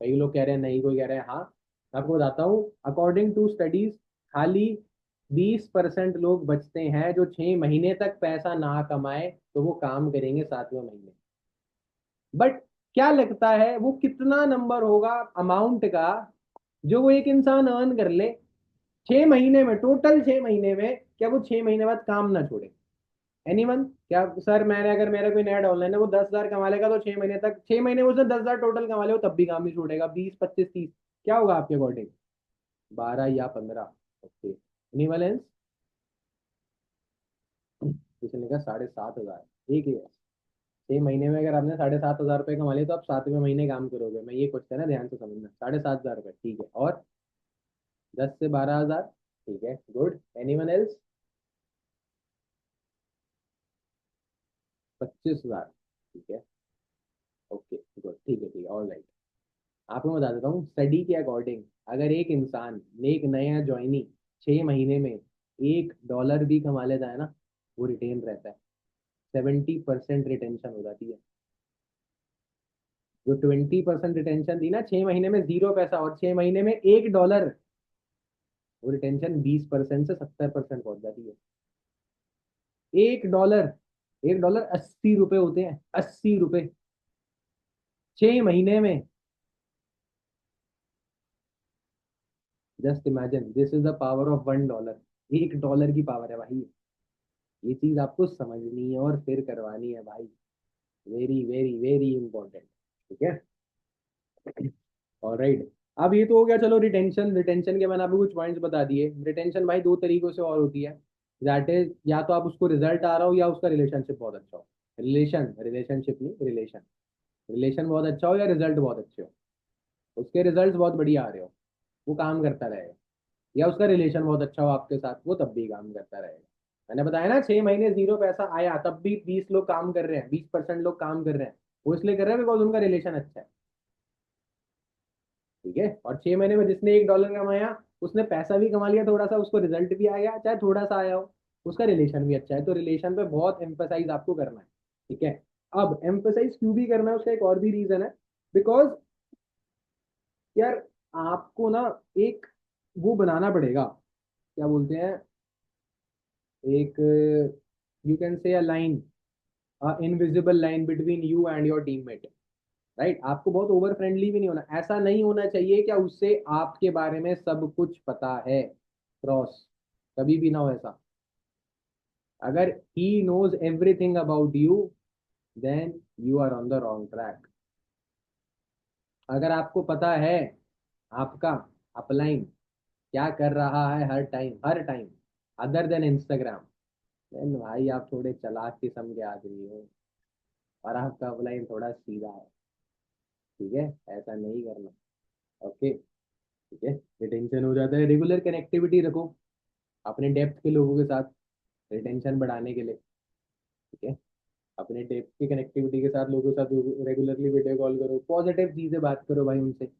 [SPEAKER 1] कई लोग कह रहे हैं नहीं, कोई कह रहे हैं हाँ। मैं आपको बताता हूँ, अकॉर्डिंग टू स्टडीज, खाली 20% लोग बचते हैं जो 6 महीने तक पैसा ना कमाए, तो वो काम करेंगे 7वें महीने। बट क्या लगता है वो कितना नंबर होगा अमाउंट का जो वो एक इंसान अर्न कर ले 6 महीने में, टोटल 6 महीने में? क्या वो 6 महीने बाद काम ना छोड़े? एनीवन? क्या सर, मैंने अगर मेरा कोई नया ऑनलाइन है वो 10,000 कमा लेगा तो 6 महीने तक, 6 महीने में उसने 10,000 टोटल कमा ले, वो तब भी काम नहीं छोड़ेगा? 20, 25, 30, क्या होगा आपके अकॉर्डिंग? 12 या 15? ओके। Anyone else? किसी ने कहा 7,500, एक ही है। 6 महीने में अगर आपने 7,500 रुपये कमा लिए तो आप 7वें महीने काम करोगे? मैं ये क्वेश्चन है, ध्यान से समझना। 7,500 रुपये, ठीक है। और 10 से 12,000, ठीक है, गुड। Anyone else? 25,000, ठीक है, ओके गुड, ठीक है, ठीक है, ऑल राइट। आपको मैं बता देता हूँ, स्टडी के अकॉर्डिंग अगर एक इंसान, एक नया ज्वाइनी 6 महीने में $1 भी कमा लेता है ना, वो रिटेन रहता है। 70% रिटेंशन हो जाती है। जो 20% रिटेंशन थी ना, 6 महीने में जीरो पैसा और 6 महीने में $1, वो रिटेंशन 20% से 70% पहुंच जाती है। $1, $1 80 रुपए होते हैं, 80 रुपए 6 महीने में। Just imagine, this is the power of $1। $1 की पावर है भाई। ये चीज आपको समझनी है और फिर करवानी है भाई। Very very very important. ठीक है, ऑलराइट। अब ये तो हो गया, चलो रिटेंशन। रिटेंशन के मैंने आपको कुछ पॉइंट्स बता दिए। रिटेंशन भाई दो तरीकों से और होती है। दैट इज, या तो आप उसको रिजल्ट आ रहा हो या उसका रिलेशनशिप बहुत अच्छा हो। रिलेशनशिप नहीं, रिलेशन। रिलेशन बहुत अच्छा हो या रिजल्ट बहुत अच्छे हो, उसके रिजल्ट बहुत बढ़िया आ रहे हो, वो काम करता रहेगा। या उसका रिलेशन बहुत अच्छा हो आपके साथ, वो तब भी काम करता रहेगा। मैंने बताया ना, 6 महीने जीरो पैसा आया तब भी 20 लोग काम कर रहे हैं, 20% लोग काम कर रहे हैं। वो इसलिए कर रहे हैं बिकॉज उनका रिलेशन अच्छा है। ठीक है। और 6 महीने में जिसने $1 कमाया उसने पैसा भी कमा लिया थोड़ा सा, उसको रिजल्ट भी आ गया, चाहे थोड़ा सा आया हो, उसका रिलेशन भी अच्छा है। तो रिलेशन पे बहुत एम्फेसाइज आपको करना है, ठीक है। अब एम्फेसाइज क्यों भी करना है उसका एक और भी रीजन है, बिकॉज यार आपको ना एक वो बनाना पड़ेगा, क्या बोलते हैं, एक, you can say a line, invisible line between you and your teammate, right. आपको बहुत ओवर फ्रेंडली भी नहीं होना, ऐसा नहीं होना चाहिए क्या उससे आपके बारे में सब कुछ पता है, क्रॉस, कभी भी ना हो ऐसा। अगर he knows everything about you then you are on the wrong track. अगर आपको पता है आपका अपलाइन क्या कर रहा है हर टाइम, हर time, other than Instagram, then भाई आप थोड़े चालाक किस्म के आदमी हो और आपका अपलाइन थोड़ा सीधा है, ठीक है। ऐसा नहीं करना, ओके, ठीक है। रिटेंशन हो जाता है, रेगुलर कनेक्टिविटी रखो अपने डेप्थ के लोगों के साथ, रिटेंशन बढ़ाने के लिए, ठीक है। अपने डेप्थ की कनेक्टिविटी के साथ लोगों के साथ रेगुलरली वीडियो कॉल करो, पॉजिटिव चीजें बात करो भाई उनसे।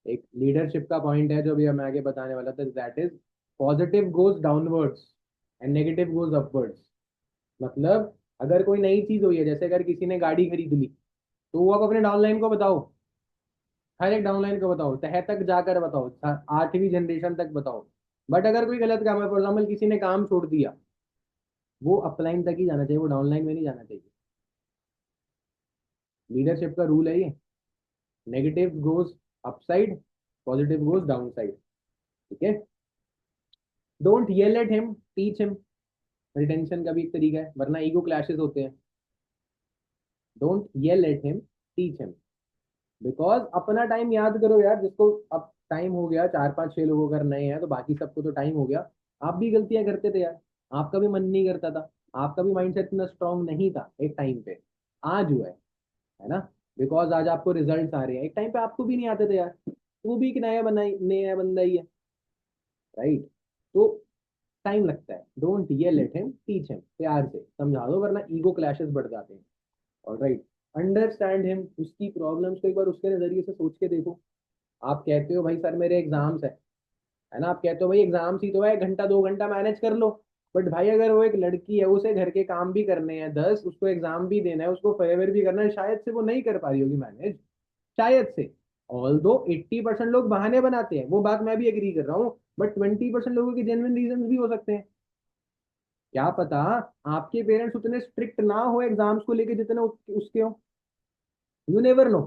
[SPEAKER 1] एक लीडरशिप का पॉइंट है जो भी मैं आगे बताने वाला था, that is positive goes downwards and negative goes upwards. मतलब अगर कोई नई चीज हुई है, जैसे अगर किसी ने गाड़ी खरीद ली, तो वो आप अपने डाउनलाइन को बताओ, हर एक डाउनलाइन को बताओ, तह तक जाकर बताओ, 8वीं जनरेशन तक बताओ। बट अगर कोई गलत काम है, फॉर एग्जाम्पल किसी ने काम छोड़ दिया, वो अपलाइन तक ही जाना चाहिए, वो डाउनलाइन में नहीं जाना चाहिए। लीडरशिप का रूल है ये, negative goes upside, positive goes down side, ठीक है। Don't yell at him, teach him. Retention का भी एक तरीका है, वरना ईगो क्लैशेस होते हैं। Don't yell at him, teach him. Because अपना टाइम याद करो यार, जिसको अब टाइम हो गया, 4 5 6 लोग अगर नए हैं तो बाकी सबको तो टाइम हो गया। आप भी गलतियां करते थे यार, आपका भी मन नहीं करता था, आपका भी माइंडसेट इतना स्ट्रांग नहीं था एक टाइम पे, आज हुआ है ना। बिकॉज आज आपको रिजल्ट्स आ रहे हैं, एक टाइम पे आपको भी नहीं आते थे यार, वो भी एक नया बंदा ही है, राइट। तो टाइम लगता है, डोंट ये लेट हिम, टीच हिम, प्यार से समझा दो वरना ईगो क्लैशेस बढ़ जाते हैं। और राइट, अंडरस्टैंड हिम, उसकी प्रॉब्लम्स को एक बार उसके नजरिए से सोच के देखो। आप कहते हो भाई सर मेरे एग्जाम्स है ना, आप कहते हो भाई एग्जाम्स ही तो है, 1 घंटा 2 घंटा मैनेज कर लो। बट भाई अगर वो एक लड़की है, उसे घर के काम भी करने हैं 10, उसको एग्जाम भी देना है, उसको फेवर भी करना है, शायद से वो नहीं कर पा रही होगी मैनेज, शायद से। ऑल दो 80% लोग बहाने बनाते हैं, वो बात मैं भी एग्री कर रहा हूँ, बट 20% लोगों के जेन्युइन रीजन भी हो सकते हैं। क्या पता आपके पेरेंट्स उतने स्ट्रिक्ट ना हो एग्जाम्स को लेके जितने उसके हो, यू नेवर नो।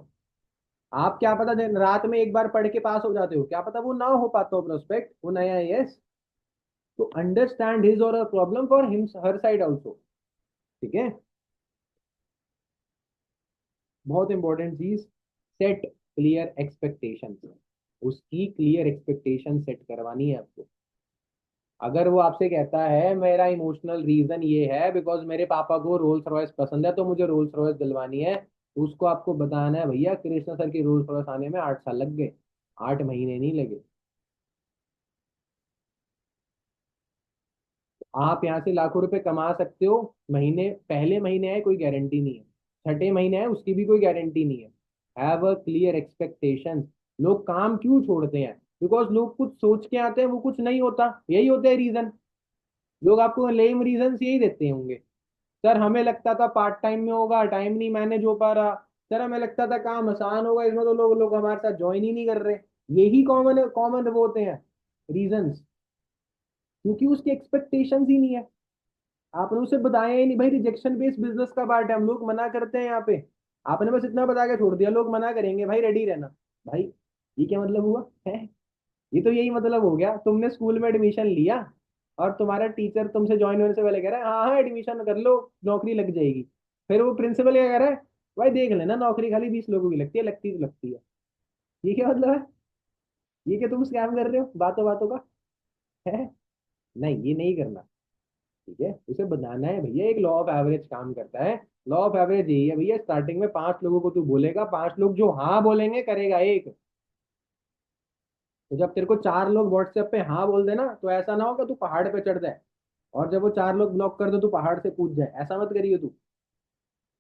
[SPEAKER 1] आप क्या पता दिन रात में एक बार पढ़ के पास हो जाते हो, क्या पता वो ना हो पाता हो प्रोस्पेक्ट, वो नया है, यस। तो अंडरस्टैंड हिज और problem for him, her side also, ठीक है। बहुत इंपॉर्टेंट चीज, सेट क्लियर एक्सपेक्टेशन, उसकी क्लियर एक्सपेक्टेशन सेट करवानी है आपको। अगर वो आपसे कहता है मेरा इमोशनल रीजन ये है बिकॉज मेरे पापा को रोल्स रॉयस पसंद है तो मुझे रोल्स रॉयस दिलवानी है, तो उसको आपको बताना है भैया कृष्णा सर की रोल्स रॉयस आने में 8 साल लग गए, 8 महीने नहीं लगे। आप यहाँ से लाखों रुपए कमा सकते हो, महीने पहले महीने आए कोई गारंटी नहीं है, छठे महीने आए उसकी भी कोई गारंटी नहीं है। Have a clear expectation. लोग काम क्यों छोड़ते हैं, बिकॉज लोग कुछ सोच के आते हैं, वो कुछ नहीं होता, यही होता है रीजन। लोग आपको लेम रीजन यही देते होंगे, सर हमें लगता था पार्ट टाइम में होगा, टाइम नहीं मैनेज हो पा रहा, सर हमें लगता था काम आसान होगा, इसमें तो लोग लोग हमारे साथ ज्वाइन ही नहीं कर रहे। यही कॉमन कॉमन वो होते हैं रीजंस, क्योंकि उसकी एक्सपेक्टेशंस ही नहीं है। आपने उसे बताया ही नहीं भाई, रिजेक्शन बेस्ड बिजनेस का पार्ट है, हम लोग मना करते हैं यहाँ पे। आपने बस इतना बता के छोड़ दिया लोग मना करेंगे, भाई रेडी रहना। भाई ये क्या मतलब हुआ है, ये तो यही मतलब हो गया, तुमने स्कूल में एडमिशन लिया और तुम्हारा टीचर तुमसे ज्वाइन होने से पहले कह रहा है हाँ हाँ एडमिशन कर लो, नौकरी लग जाएगी। फिर वो प्रिंसिपल क्या कह रहा है, भाई देख लेना नौकरी खाली 20 लोगों की लगती है, लगती तो लगती है। ये क्या मतलब है, ये क्या तुम स्कैम कर रहे हो बातों बातों का, है। नहीं ये नहीं करना, ठीक है। उसे बनाना है भैया, एक लॉ ऑफ एवरेज काम करता है। लॉ ऑफ एवरेज यही है भैया, स्टार्टिंग में 5 लोगों को तू बोलेगा, 5 लोग जो हाँ बोलेंगे करेगा एक। तो जब तेरे को 4 लोग व्हाट्सएप पे हाँ बोल देना, तो ऐसा ना हो कि तू पहाड़ पे चढ़ जाए, और जब वो 4 लोग ब्लॉक कर दो तू पहाड़ से कूद जाए, ऐसा मत करियो तू।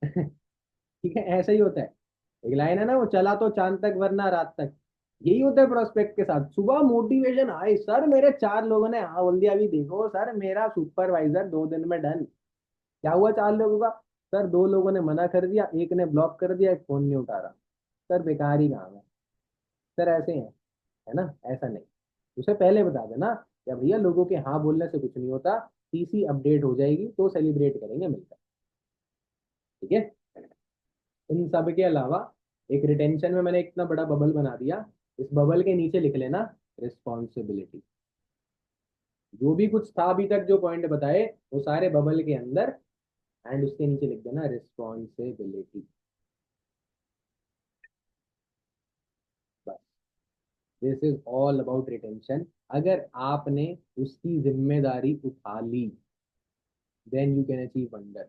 [SPEAKER 1] ठीक है, ऐसा ही होता है। एक लाइन है ना, वो चला तो चांद तक वरना रात तक, यही होता है प्रोस्पेक्ट के साथ। सुबह मोटिवेशन आए, सर मेरे 4 लोगों ने हाँ बोल दिया, अभी देखो सर मेरा सुपरवाइजर 2 दिन में डन। क्या हुआ 4 लोगों का? सर 2 लोगों ने मना कर दिया, एक ने ब्लॉक कर दिया, एक फोन नहीं उठा रहा। सर बेकार ही काम है। सर ऐसे है ना? ऐसा नहीं। उसे पहले बता देना कि भैया लोगों के हाँ बोलने से कुछ नहीं होता, टीसी अपडेट हो जाएगी तो सेलिब्रेट करेंगे मिलकर। ठीक है। इन सब के अलावा एक रिटेंशन में मैंने इतना बड़ा बबल बना दिया, इस बबल के नीचे लिख लेना रिस्पॉन्सिबिलिटी। जो भी कुछ था अभी तक जो पॉइंट बताए वो सारे बबल के अंदर, एंड उसके नीचे लिख देना रिस्पॉन्सिबिलिटी। बस, this is all about retention. अगर आपने उसकी जिम्मेदारी उठा ली then you can achieve wonder.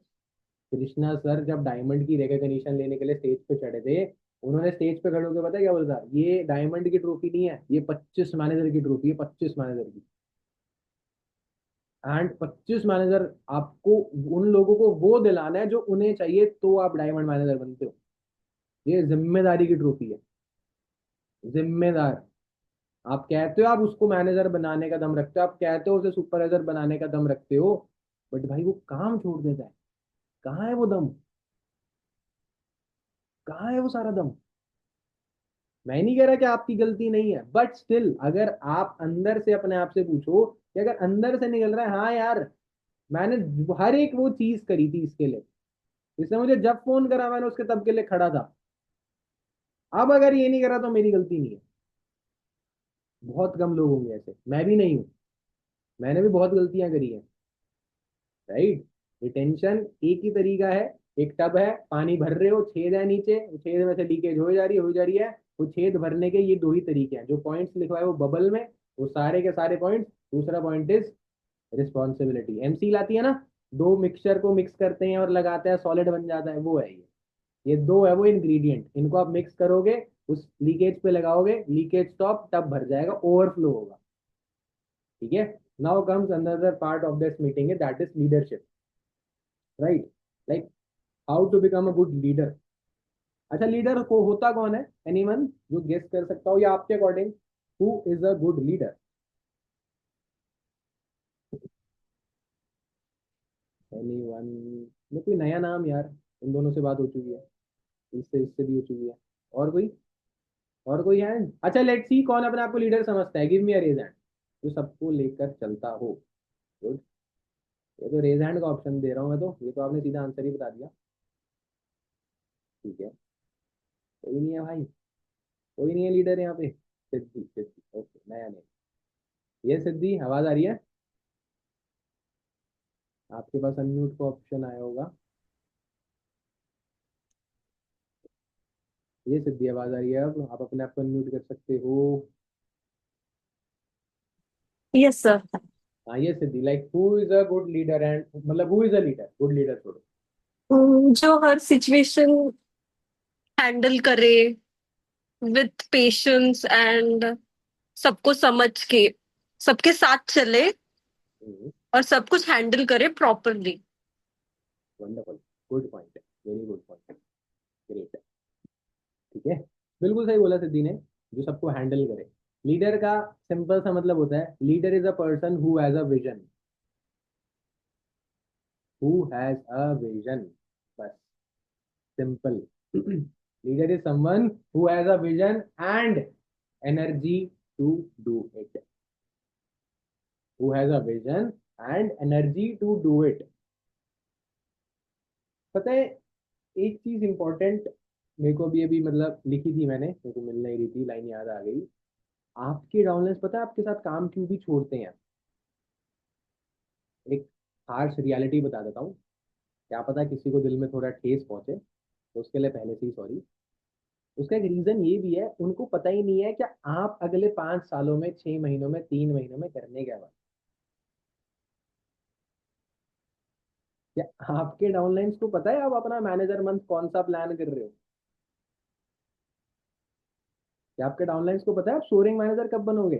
[SPEAKER 1] Krishna sir जब डायमंड की रिकॉग्निशन लेने के लिए स्टेज पे चढ़े थे, उन्होंने स्टेज पे खड़े होकर पता है क्या बोला था? ये डायमंड की ट्रॉफी नहीं है, ये 25 मैनेजर की ट्रॉफी है, 25 मैनेजर की। एंड 25 मैनेजर आपको, उन लोगों को वो दिलाना है जो उन्हें चाहिए, तो आप डायमंड मैनेजर बनते हो। ये जिम्मेदारी की ट्रॉफी है। जिम्मेदार। आप कहते हो आप उसको मैनेजर बनाने का दम रखते हो, आप कहते हो उसे सुपरवाइजर बनाने का दम रखते हो, बट भाई वो काम छोड़ देता है। कहाँ है वो दम? कहाँ है वो सारा दम? मैं नहीं कह रहा कि आपकी गलती नहीं है, बट स्टिल अगर आप अंदर से अपने आप से पूछो कि अगर अंदर से निकल रहा है हाँ यार मैंने हर एक वो चीज करी थी इसके लिए, इसने मुझे जब फोन करा मैंने उसके तब के लिए खड़ा था, अब अगर ये नहीं करा तो मेरी गलती नहीं है। बहुत कम लोग होंगे ऐसे, मैं भी नहीं हूँ। मैंने भी बहुत गलतियां करी है। राइट। रिटेंशन एक ही तरीका है। एक टब है, पानी भर रहे हो, छेद है नीचे, छेद में से लीकेज हो जा रही है, हो जा रही है। वो छेद भरने के ये 2 ही तरीके हैं, जो पॉइंट्स लिखवाए वो बबल में, वो सारे के सारे पॉइंट्स। दूसरा पॉइंट इज रिस्पॉन्सिबिलिटी। एमसी लाती है ना, दो मिक्सचर को मिक्स करते हैं और लगाते हैं, सॉलिड बन जाता है, वो है ये दो है वो इंग्रेडिएंट। इनको आप मिक्स करोगे, उस लीकेज पे लगाओगे, लीकेज स्टॉप, टब भर जाएगा, ओवरफ्लो होगा। ठीक है। Now comes another part of this meeting, that is leadership. Right. Like how to become a good leader. अच्छा, लीडर को होता कौन है? एनीवन जो गेस कर सकता हो, या आपके according who is a good leader? Anyone में कोई नया नाम यार? इन दोनों से बात हो चुकी है, इससे इससे भी हो चुकी है। और कोई? और कोई है? अच्छा लेट्स सी कौन अपने आप को लीडर समझता है, give me a rage hand जो सबको लेकर चलता हो। गुड। ये तो रेज हैंड का ऑप्शन दे रहा हूँ मैं, तो ये तो आपने सीधा आंसर ही बता दिया। ठीक है। कोई नहीं है भाई, कोई नहीं है लीडर यहाँ पे। सिद्धि, सिद्धि, ओके, नया नेम। ये सिद्धि, आवाज आ रही है? आपके पास अनम्यूट का ऑप्शन आया होगा। ये सिद्धि, आवाज आ रही है? अब आप अपने आप को अनम्यूट कर सकते हो।
[SPEAKER 6] Yes sir.
[SPEAKER 1] हाँ, ये Siddhi, like who is a good leader, and मतलब who is a leader, good leader छोड़ो।
[SPEAKER 6] जो हर सिचुएशन हैंडल करे विथ पेशेंस एंड सबको समझ के सबके साथ चले और सब कुछ हैंडल करे properly.
[SPEAKER 1] Wonderful, good point, very good point, great. ठीक है, बिल्कुल सही बोला सिद्धि ने, जो सबको हैंडल करे। लीडर का सिंपल सा मतलब होता है, leader is a person who has a vision. Who has a vision, बस, simple. Leader is someone who has a vision and energy to do it. Who has a vision and energy to do it. पता है, एक चीज इंपॉर्टेंट मेरे को भी अभी मतलब लिखी थी मैंने, मेरे को मिल नहीं रही थी, लाइन याद आ गई। आपके डाउनलाइंस पता है आपके साथ काम क्यों भी छोड़ते हैं? एक हार्श रियलिटी बता देता हूँ। क्या पता किसी को दिल में थोड़ा ठेस पहुंचे, तो उसके लिए पहले से ही सॉरी। उसका एक रीजन ये भी है, उनको पता ही नहीं है कि आप अगले 5 सालों में, 6 महीनों में, 3 महीनों में करने क्या वाले। क्या आपके डाउनलाइंस को पता है आप अपना मैनेजर मंथ कौन सा प्लान कर रहे हो? क्या आपके डाउनलाइंस को पता है आप सोरिंग मैनेजर कब बनोगे?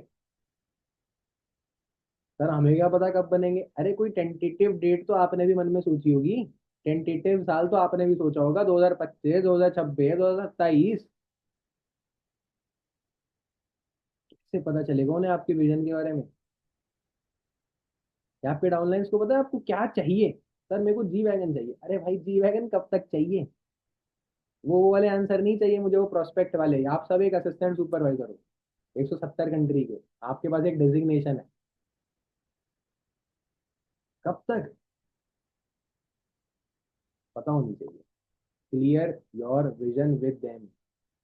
[SPEAKER 1] सर हमें क्या पता कब बनेंगे? अरे कोई टेंटेटिव डेट तो आपने भी मन में सोची होगी। टेंटेटिव साल तो आपने भी सोचा होगा, 2025, 2026, 2027। कैसे पता चलेगा उन्हें आपके विजन के बारे में? क्या आपके डाउनलाइंस को पता है आपको क्या चाहिए? सर मेरे को जी वैगन चाहिए। अरे भाई जी वैगन कब तक चाहिए? वो वाले आंसर नहीं चाहिए मुझे, वो प्रोस्पेक्ट वाले। आप सब एक असिस्टेंट सुपरवाइजर हो 170 कंट्री के, आपके पास एक डेजिग्नेशन है। कब तक? पता होनी चाहिए। Clear your vision with them.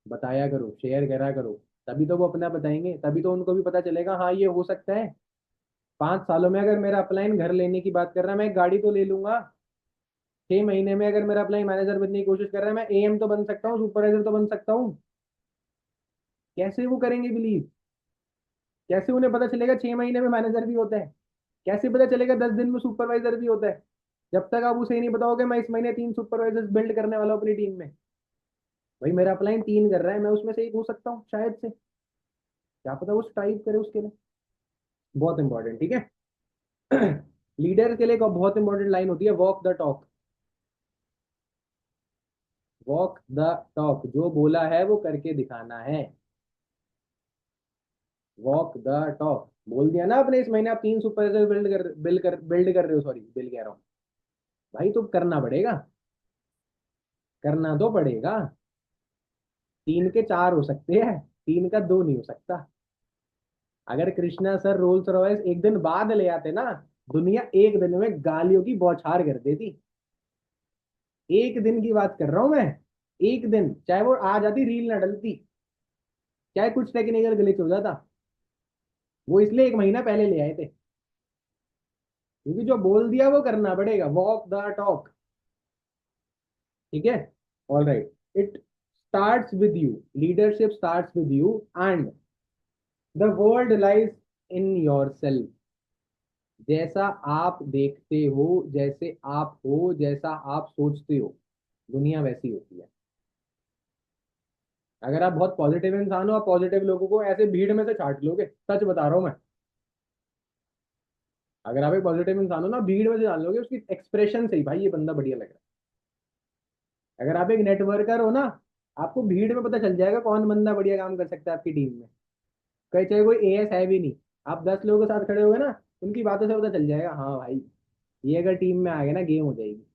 [SPEAKER 1] बताया करो, शेयर करा करो। तभी तो वो अपना बताएंगे, तभी तो उनको भी पता चलेगा हाँ ये हो सकता है। 5 सालों में अगर मेरा अपलाइन घर लेने की बात कर रहा है, मैं एक गाड़ी तो ले लूंगा। 6 महीने में अगर मेरा अपलाइन मैनेजर बनने की कोशिश कर रहा है, मैं एएम तो बन सकता हूँ, सुपरवाइजर तो बन सकता हूँ। कैसे वो करेंगे बिलीव? कैसे उन्हें पता चलेगा 6 महीने में मैनेजर भी होता है? कैसे पता चलेगा 10 दिन में सुपरवाइजर भी होता है? जब तक आप उसे नहीं बताओगे मैं इस महीने 3 सुपरवाइजर्स बिल्ड करने वाला हूँ अपनी टीम में। भाई मेरा अपलाइन 3 कर रहा है, मैं उसमें से एक हो सकता हूँ शायद से। क्या पता वो स्ट्राइव करे उसके लिए। बहुत इंपॉर्टेंट, ठीक है। लीडर के लिए एक बहुत इंपॉर्टेंट लाइन होती है, walk the talk. Walk the talk, जो बोला है वो करके दिखाना है। Walk the talk. बोल दिया ना आपने इस महीने आप 3 सुपरवाइजर बिल्ड कर रहे हो, सॉरी बिल कह रहा हूँ। भाई तो करना पड़ेगा, करना तो पड़ेगा। 3 के 4 हो सकते हैं, 3 का 2 नहीं हो सकता। अगर कृष्णा सर रोल्स रॉयस एक दिन बाद ले आते ना, दुनिया एक दिन में गालियों की बौछार कर देती। एक दिन की बात कर रहा हूं मैं। एक दिन, चाहे वो आ जाती रील ना डलती, चाहे कुछ टेक्निकल ग्लिच हो जाता। वो इसलिए 1 महीना पहले ले आए थे, क्योंकि जो बोल दिया वो करना पड़ेगा। वॉक द टॉक, ठीक है। All right, it starts with you. Leadership starts with you and the world lies in your self. जैसा आप देखते हो, जैसे आप हो, जैसा आप सोचते हो, दुनिया वैसी होती है। अगर आप बहुत पॉजिटिव इंसान हो, आप पॉजिटिव लोगों को ऐसे भीड़ में से छांट लोगे, सच बता रहा हूं मैं। अगर आप एक पॉजिटिव इंसान हो ना, भीड़ में से जान लोगे उसकी एक्सप्रेशन से ही, भाई ये बंदा बढ़िया लग रहा है। अगर आप एक नेटवर्कर हो ना, आपको भीड़ में पता चल जाएगा कौन बंदा बढ़िया काम कर सकता है आपकी टीम में। कहीं चाहे कोई एएस है भी नहीं, आप 10 लोगों के साथ खड़े हो गए ना, उनकी बातों से पता चल जाएगा हाँ भाई ये अगर टीम में आ गया ना गेम हो जाएगी।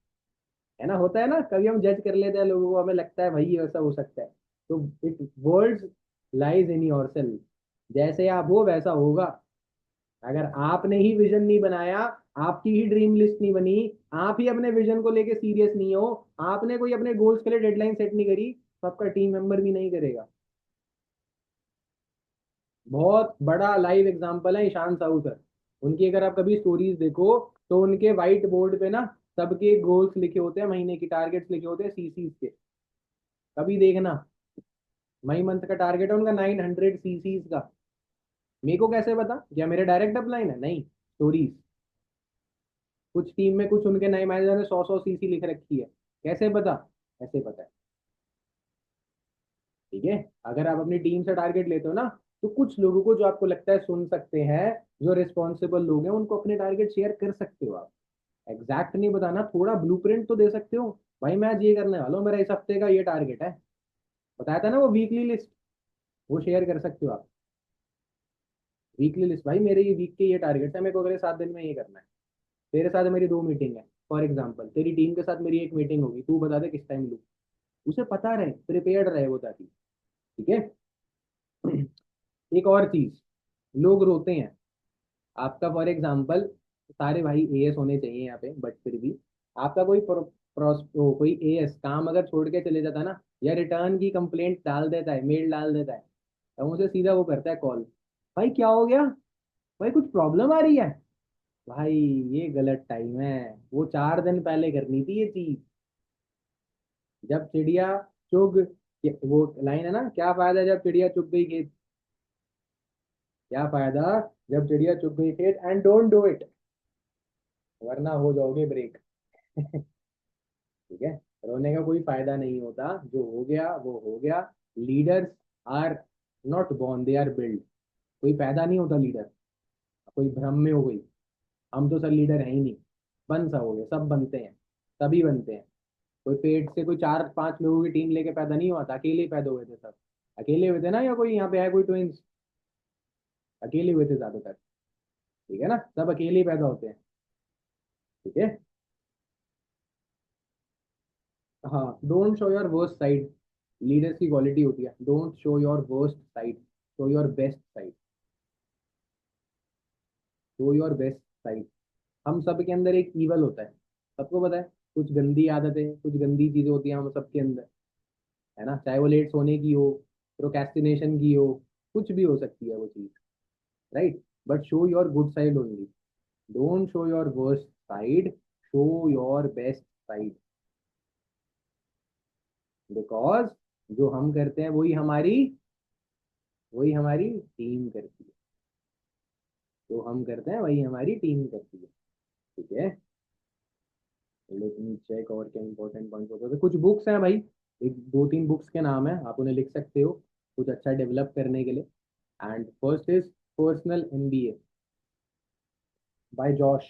[SPEAKER 1] है ना, होता है ना, कभी हम जज कर लेते हैं लोगों को, हमें लगता है भाई ये वैसा हो सकता है। तो it words lies in your self. जैसे आप हो वैसा होगा। अगर आपने ही विजन नहीं बनाया, आपकी ही ड्रीम लिस्ट नहीं बनी, आप ही अपने विजन को लेके सीरियस नहीं हो, आपने कोई अपने गोल्स के लिए डेडलाइन सेट नहीं करी, तो आपका टीम मेंबर भी नहीं करेगा। बहुत बड़ा लाइव एग्जांपल है ईशान साहू सर। उनकी अगर आप कभी स्टोरीज देखो, तो उनके व्हाइट बोर्ड पे ना सबके गोल्स लिखे होते हैं, महीने की टारगेट्स लिखे होते हैं सीसीज के। कभी देखना, मई मंथ का टारगेट है उनका 900 सीसीज का। मेरे को कैसे पता? क्या मेरे डायरेक्ट अपलाइन है? नहीं, स्टोरीज। कुछ टीम में कुछ उनके नए मैनेजर ने 100 100 सीसी लिख रखी है। कैसे पता? ऐसे पता है, ठीक है। अगर आप अपनी टीम से टारगेट लेते हो ना, तो कुछ लोगों को जो आपको लगता है सुन सकते हैं, जो रिस्पॉन्सिबल लोग हैं, उनको अपने टारगेट शेयर कर सकते हो आप। एग्जैक्ट नहीं बताना, थोड़ा ब्लूप्रिंट तो दे सकते हो। भाई मैं आज ये करने वाला हूँ, मेरा इस हफ्ते का ये टारगेट है। बताया था ना वो वीकली लिस्ट, वो शेयर कर सकते हो आप। वीकली लिस्ट, भाई मेरे ये वीक के ये टारगेट है, मेरे को अगले 7 दिन में ये करना है। तेरे साथ मेरी 2 मीटिंग है, फॉर एग्जाम्पल तेरी टीम के साथ मेरी एक मीटिंग होगी, तू बता दे किस टाइम लूँ। उसे पता रहे, प्रिपेयर्ड रहे वो, ताकि, ठीक है। एक और चीज, लोग रोते हैं। आपका फॉर एग्जाम्पल, सारे भाई एएस होने चाहिए यहाँ पे, बट फिर भी आपका कोई एएस काम अगर छोड़ के चले जाता है ना, या रिटर्न की कंप्लेंट डाल देता है, मेल डाल देता है, तो मुझे सीधा वो करता है कॉल। भाई क्या हो गया? भाई कुछ प्रॉब्लम आ रही है? भाई ये गलत टाइम है, वो 4 दिन पहले करनी थी ये चीज। जब चिड़िया चुग, वो लाइन है ना, क्या फायदा जब चिड़िया चुग गई खेत। क्या फायदा जब चिड़िया चुग गई खेत, एंड डोंट डू इट, वरना हो जाओगे ब्रेक। ठीक है। रोने का कोई फायदा नहीं होता, जो हो गया वो हो गया। Leaders are not born, they are build. कोई पैदा नहीं होता लीडर, कोई भ्रम में हो गई। हम तो सर लीडर है ही नहीं, बन सा हो गए, सब बनते हैं, तभी बनते हैं। कोई पेट से कोई 4 5 लोगों की टीम लेके पैदा नहीं हुआ था, अकेले ही पैदा हुए थे सब। अकेले हुए थे ना, या कोई यहाँ पे है कोई ट्विंस? अकेले हुए थे ज्यादातर, ठीक है ना, सब अकेले ही पैदा होते हैं, ठीक है। हाँ, don't show your worst side, leaders की क्वालिटी होती है, don't show your worst side, show your best side, show your best side. हम सब के अंदर एक ईवल होता है, सबको पता है, कुछ गंदी आदतें, कुछ गंदी चीजें होती हैं हम सबके अंदर, है ना, चाहे वो लेट सोने की हो, प्रोकेस्टिनेशन की हो, कुछ भी हो सकती है वो चीज, right. But show your good side only, don't show your worst side, show your best side, because जो हम करते हैं वही हमारी टीम करती है, जो हम करते हैं वही हमारी टीम करती है, ठीक है। लेट मी चेक और क्या इंपॉर्टेंट पॉइंट होते हैं। कुछ बुक्स हैं भाई, एक दो तीन बुक्स के नाम है, आप उन्हें लिख सकते हो कुछ अच्छा डेवलप करने के लिए। And first is personal MBA by Josh,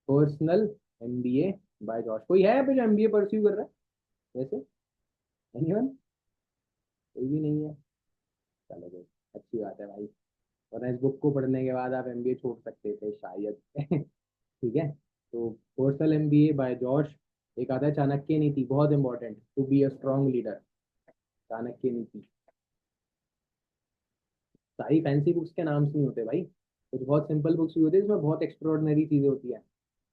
[SPEAKER 1] personal MBA by Josh. कोई है पे जो एमबीए परस्यू कर रहा है वैसे? एनीवन? कोई भी नहीं है, चलो भाई, अच्छी बात है भाई, वरना इस बुक को पढ़ने के बाद आप एमबीए छोड़ सकते थे शायद। ठीक है, तो पर्सनल एमबीए बाय जॉश। एक आता है चाणक्य नीति, बहुत important, to be a strong leader, Chanakya Niti. सारी फैंसी बुक्स के नाम से नहीं होते भाई, कुछ बहुत सिंपल बुक्स भी होती है जिसमें बहुत एक्स्ट्रॉर्डनरी चीजें होती है,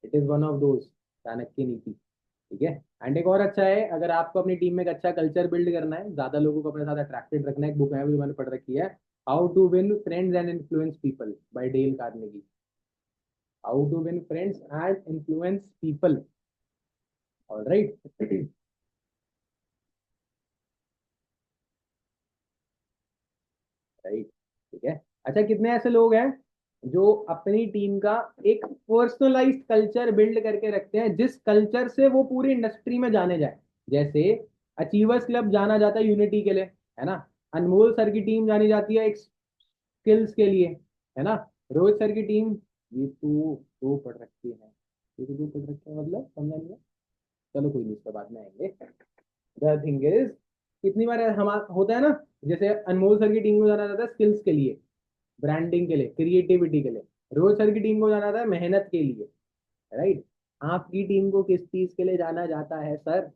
[SPEAKER 1] it is one of those, Chanakya नीति, ठीक है। एंड एक और अच्छा है, अगर आपको अपनी टीम में एक अच्छा कल्चर बिल्ड करना है, ज्यादा लोगों को अपने साथ अट्रैक्टेड रखना है, एक बुक है जो मैंने पढ़ रखी है, how to win friends and influence people by Dale Carnegie, how to win friends and influence people, alright. Right, ठीक है। अच्छा, कितने ऐसे लोग हैं जो अपनी टीम का एक पर्सनलाइज्ड कल्चर बिल्ड करके रखते हैं, जिस कल्चर से वो पूरी इंडस्ट्री में जाने जाए? जैसे अचीवर्स क्लब जाना जाता है यूनिटी के लिए, है ना, अनमोल सर की टीम जानी जाती है एक स्किल्स के लिए, है ना, रोहित सर की टीम, ये तो दो पढ़ रखी है, ये तो दो पढ़ रखी है, मतलब समझा नहीं है। चलो कोई नहीं, इसके बाद में आएंगे। द थिंग इज, कितनी बार हम होता है ना, जैसे अनमोल सर की टीम को जाना जाता है स्किल्स के लिए, ब्रांडिंग के लिए, क्रिएटिविटी के लिए, रोहित सर की टीम को जाना जाता है मेहनत के लिए, राइट। आपकी टीम को किस चीज के लिए जाना जाता है सर?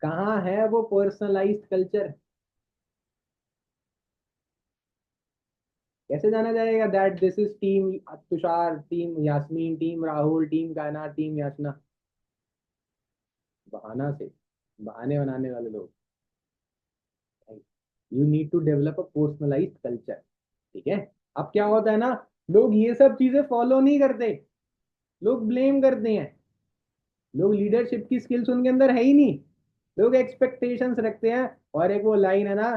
[SPEAKER 1] कहाँ है वो पर्सनलाइज्ड कल्चर? कैसे जाना जाएगा that this is team Tushar, team Yasmin, team Rahul, team Kaynat, team Yachna? बहाना से, बहाने बनाने वाले लोग। You need to develop a personalised culture, ठीक है। अब क्या होता है ना, लोग ये सब चीजें फॉलो नहीं करते, लोग ब्लेम करते हैं, लोग लीडरशिप की स्किल्स उनके अंदर है ही नहीं, लोग एक्सपेक्टेशंस रखते हैं। और एक वो लाइन है ना,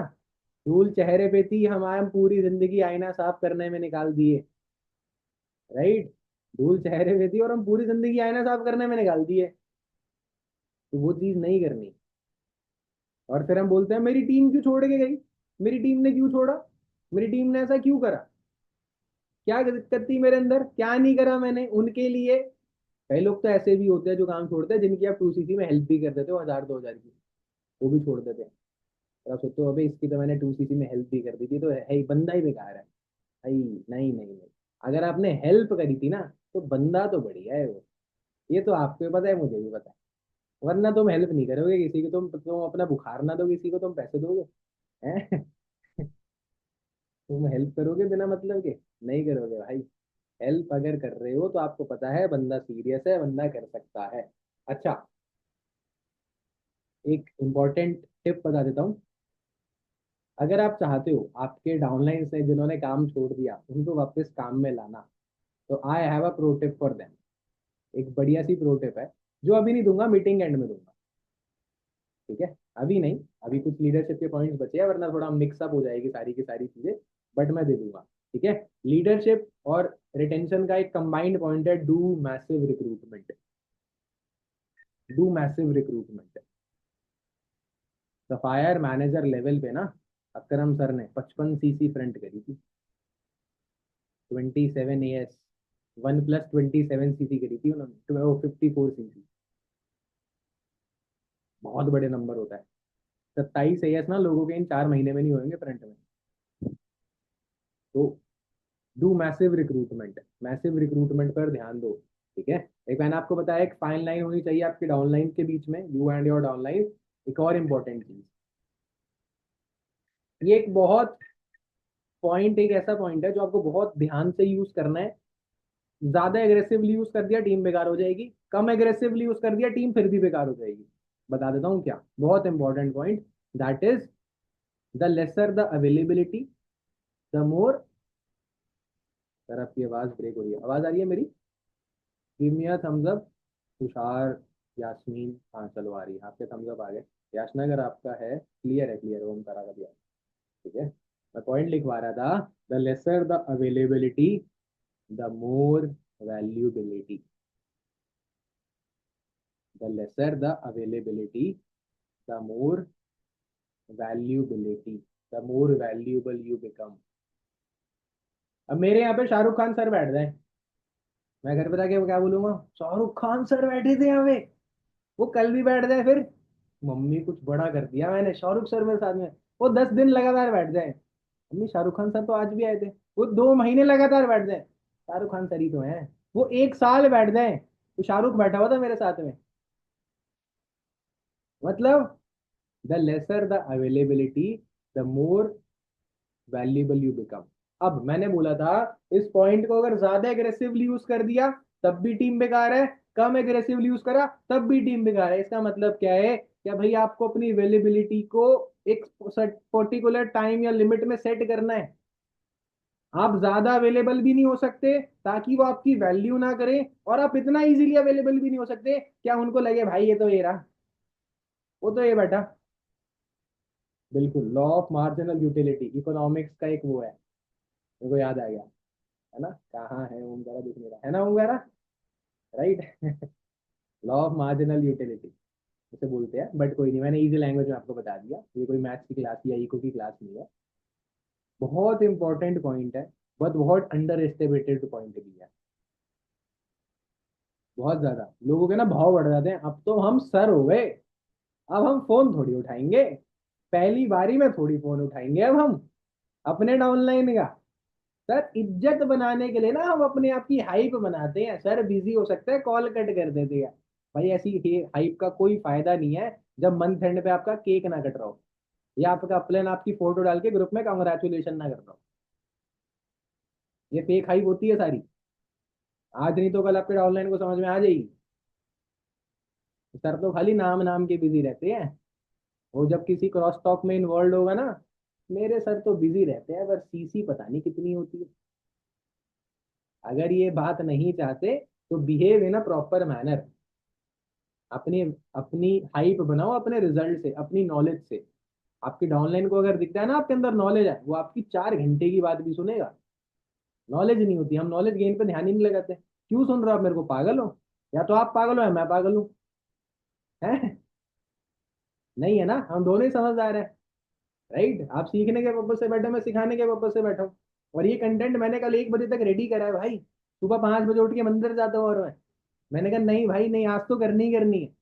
[SPEAKER 1] धूल चेहरे पे थी हमारे पूरी जिंदगी आईना साफ करने में निकाल दिए, राइट। धूल चेहरे पे थी और हम पूरी जिंदगी आईना साफ करने में निकाल दिए, तो वो चीज नहीं करनी। और फिर हम बोलते हैं मेरी टीम क्यों छोड़ के गई, मेरी टीम ने क्यों छोड़ा, मेरी टीम ने ऐसा क्यों करा, क्या दिक्कत थी मेरे अंदर, क्या नहीं करा मैंने उनके लिए। कई लोग तो ऐसे भी होते हैं जो काम छोड़ते हैं, जिनकी आप 2cc में हेल्प भी कर देते हो 1000 2000 की, वो भी छोड़ देते हैं। और आप सोचते हो अबे इसकी तो मैंने 2cc में हेल्प भी कर दी थी, तो है ही बंदा ही बेकार है भाई। नहीं नहीं नहीं, अगर आपने हेल्प करी थी ना, तो बंदा तो बढ़िया है वो, ये तो आपको भी पता है, मुझे भी पता है। वरना तुम हेल्प नहीं करोगे किसी को, तुम अपना बुखार ना दो किसी को, तुम पैसे दोगे हैं? तुम हेल्प करोगे बिना मतलब के? नहीं करोगे भाई। हेल्प अगर कर रहे हो तो आपको पता है बंदा सीरियस है, बंदा कर सकता है। अच्छा, एक इंपॉर्टेंट टिप बता देता हूँ। अगर आप चाहते हो आपके डाउनलाइन से जिन्होंने काम छोड़ दिया उनको वापस काम में लाना, तो I have a pro tip for them. एक बढ़िया सी प्रो टिप है, जो अभी नहीं दूंगा, मीटिंग एंड में दूंगा, ठीक है। अभी नहीं, अभी कुछ लीडरशिप के पॉइंट्स बचे हैं, वरना थोड़ा मिक्सअप हो जाएगी सारी की सारी चीजें, बट मैं दे दूंगा, ठीक है। लीडरशिप और रिटेंशन का एक कंबाइंड पॉइंट है, do massive recruitment, do massive recruitment. Sapphire manager level पे ना, अकरम सर ने 55cc फ्रंट करी थी, 27 AS, 1+27cc करी थी उन्होंने, 54cc, बहुत बड़े नंबर होता है। 27 एएस ना लोगों के इन 4 महीने में नहीं होंगे फ्रंट में। तो डू मैसिव रिक्रूटमेंट पर ध्यान दो। ठीक है, एक मैंने आपको बताया एक फाइन लाइन होनी चाहिए आपकी डाउनलाइन के बीच में, यू एंड योर डाउनलाइन। एक और इम्पोर्टेंट चीज, ये एक बहुत पॉइंट, एक ऐसा पॉइंट है जो आपको बहुत ध्यान से यूज करना है। ज्यादा एग्रेसिवली यूज कर दिया टीम बेकार हो जाएगी, कम एग्रेसिवली यूज कर दिया टीम फिर भी बेकार हो जाएगी। बता देता हूँ क्या, बहुत important point, that is the lesser the availability the more. Sir आपकी आवाज ब्रेक हो रही है, आवाज आ रही है मेरी? Give me a thumbs up. Tushar, Yasmin, हाँ चलो आ रही है, आपके थम्स अप आ गए। याशनगर आपका है, क्लियर है, क्लियर है, ओमकारा का भी है। ठीक है, मैं पॉइंट लिखवा रहा था, the lesser the availability the more valuability. The lesser the availability the more valuability, the more valuable you become. अब मेरे यहाँ पे शाहरुख खान सर बैठ जाए, मैं घर पे जाके क्या बोलूंगा, शाहरुख खान सर बैठे थे यहाँ पे। वो कल भी बैठ जाए फिर, मम्मी कुछ बड़ा कर दिया मैंने, शाहरुख सर मेरे साथ में। वो 10 दिन लगातार बैठ जाए, मम्मी शाहरुख खान सर तो आज भी आए थे। वो 2 महीने लगातार बैठ जाए, शाहरुख खान सर ही तो हैं। वो 1 साल बैठ जाए, तो शाहरुख बैठा हुआ था मेरे साथ में। मतलब the lesser the availability the more valuable you become. अब मैंने बोला था, इस पॉइंट को अगर ज्यादा एग्रेसिवली यूज कर दिया तब भी टीम बेकार है, कम एग्रेसिवली यूज करा तब भी टीम बेकार है। इसका मतलब क्या है, क्या भाई आपको अपनी अवेलेबिलिटी को एक पर्टिकुलर टाइम या लिमिट में सेट करना है। आप ज्यादा अवेलेबल भी नहीं हो सकते ताकि वो आपकी वैल्यू ना करे, और आप इतना इजीली अवेलेबल भी नहीं हो सकते क्या उनको लगे भाई ये तो ये रहा, वो तो ये बैठा। बिल्कुल, law of marginal utility, economics का एक वो है, मेरे को याद आ गया, है ना? कहाँ है ओम, जरा दिख नहीं रहा है ना ओम, जरा right. Law of marginal utility उसे बोलते हैं, बट कोई नहीं, मैंने इजी लैंग्वेज में आपको बता दिया, ये कोई मैथ्स की क्लास या इको की क्लास नहीं है। बहुत इंपॉर्टेंट पॉइंट है, बट बहुत अंडर एस्टिमेटेड पॉइंट भी है। बहुत ज्यादा लोगों के ना भाव बढ़ जाते हैं, अब तो हम सर हो गए, अब हम फोन थोड़ी उठाएंगे, पहली बारी में थोड़ी फोन उठाएंगे अब हम अपने डाउनलाइन का। सर इज्जत बनाने के लिए ना हम अपने आप की हाइप बनाते हैं, सर बिजी हो सकता है कॉल कट कर देते हैं। भाई ऐसी हाइप का कोई फायदा नहीं है जब मंथ एंड पे आपका केक ना कट रहा हो, या आपका प्लान आपकी फोटो डाल के ग्रुप में कांग्रेचुलेशन ना कर रहा हो। ये फेक हाइप होती है सारी, आज नहीं तो कल आपके ऑनलाइन को समझ में आ जाएगी। सर तो खाली नाम नाम के बिजी रहते हैं, वो जब किसी क्रॉस टॉक में इन्वॉल्व होगा ना, मेरे सर तो बिजी रहते हैं, पर सीसी पता नहीं कितनी होती है। अगर ये बात नहीं चाहते तो behave in a proper manner. अपनी अपनी हाइप बनाओ अपने रिजल्ट से, अपनी नॉलेज से। आपकी डाउनलाइन को अगर दिखता है ना आपके अंदर नॉलेज है, वो आपकी 4 घंटे की बात भी सुनेगा। नॉलेज नहीं होती, हम नॉलेज गेन पे ध्यान ही नहीं लगाते। क्यों सुन रहे हो आप मेरे को, पागल हो? या तो आप पागल हो या मैं पागल हूँ, है? नहीं है ना, हम दोनों ही समझदार हैं। राइट, आप सीखने के पर्पज से बैठे, मैं सिखाने के पर्पज से बैठा हूँ। और ये कंटेंट मैंने कल 1 बजे तक रेडी करा है भाई, सुबह 5 बजे उठ के मंदिर जाता हूँ, और मैंने कहा नहीं भाई नहीं, आज तो करनी ही करनी है।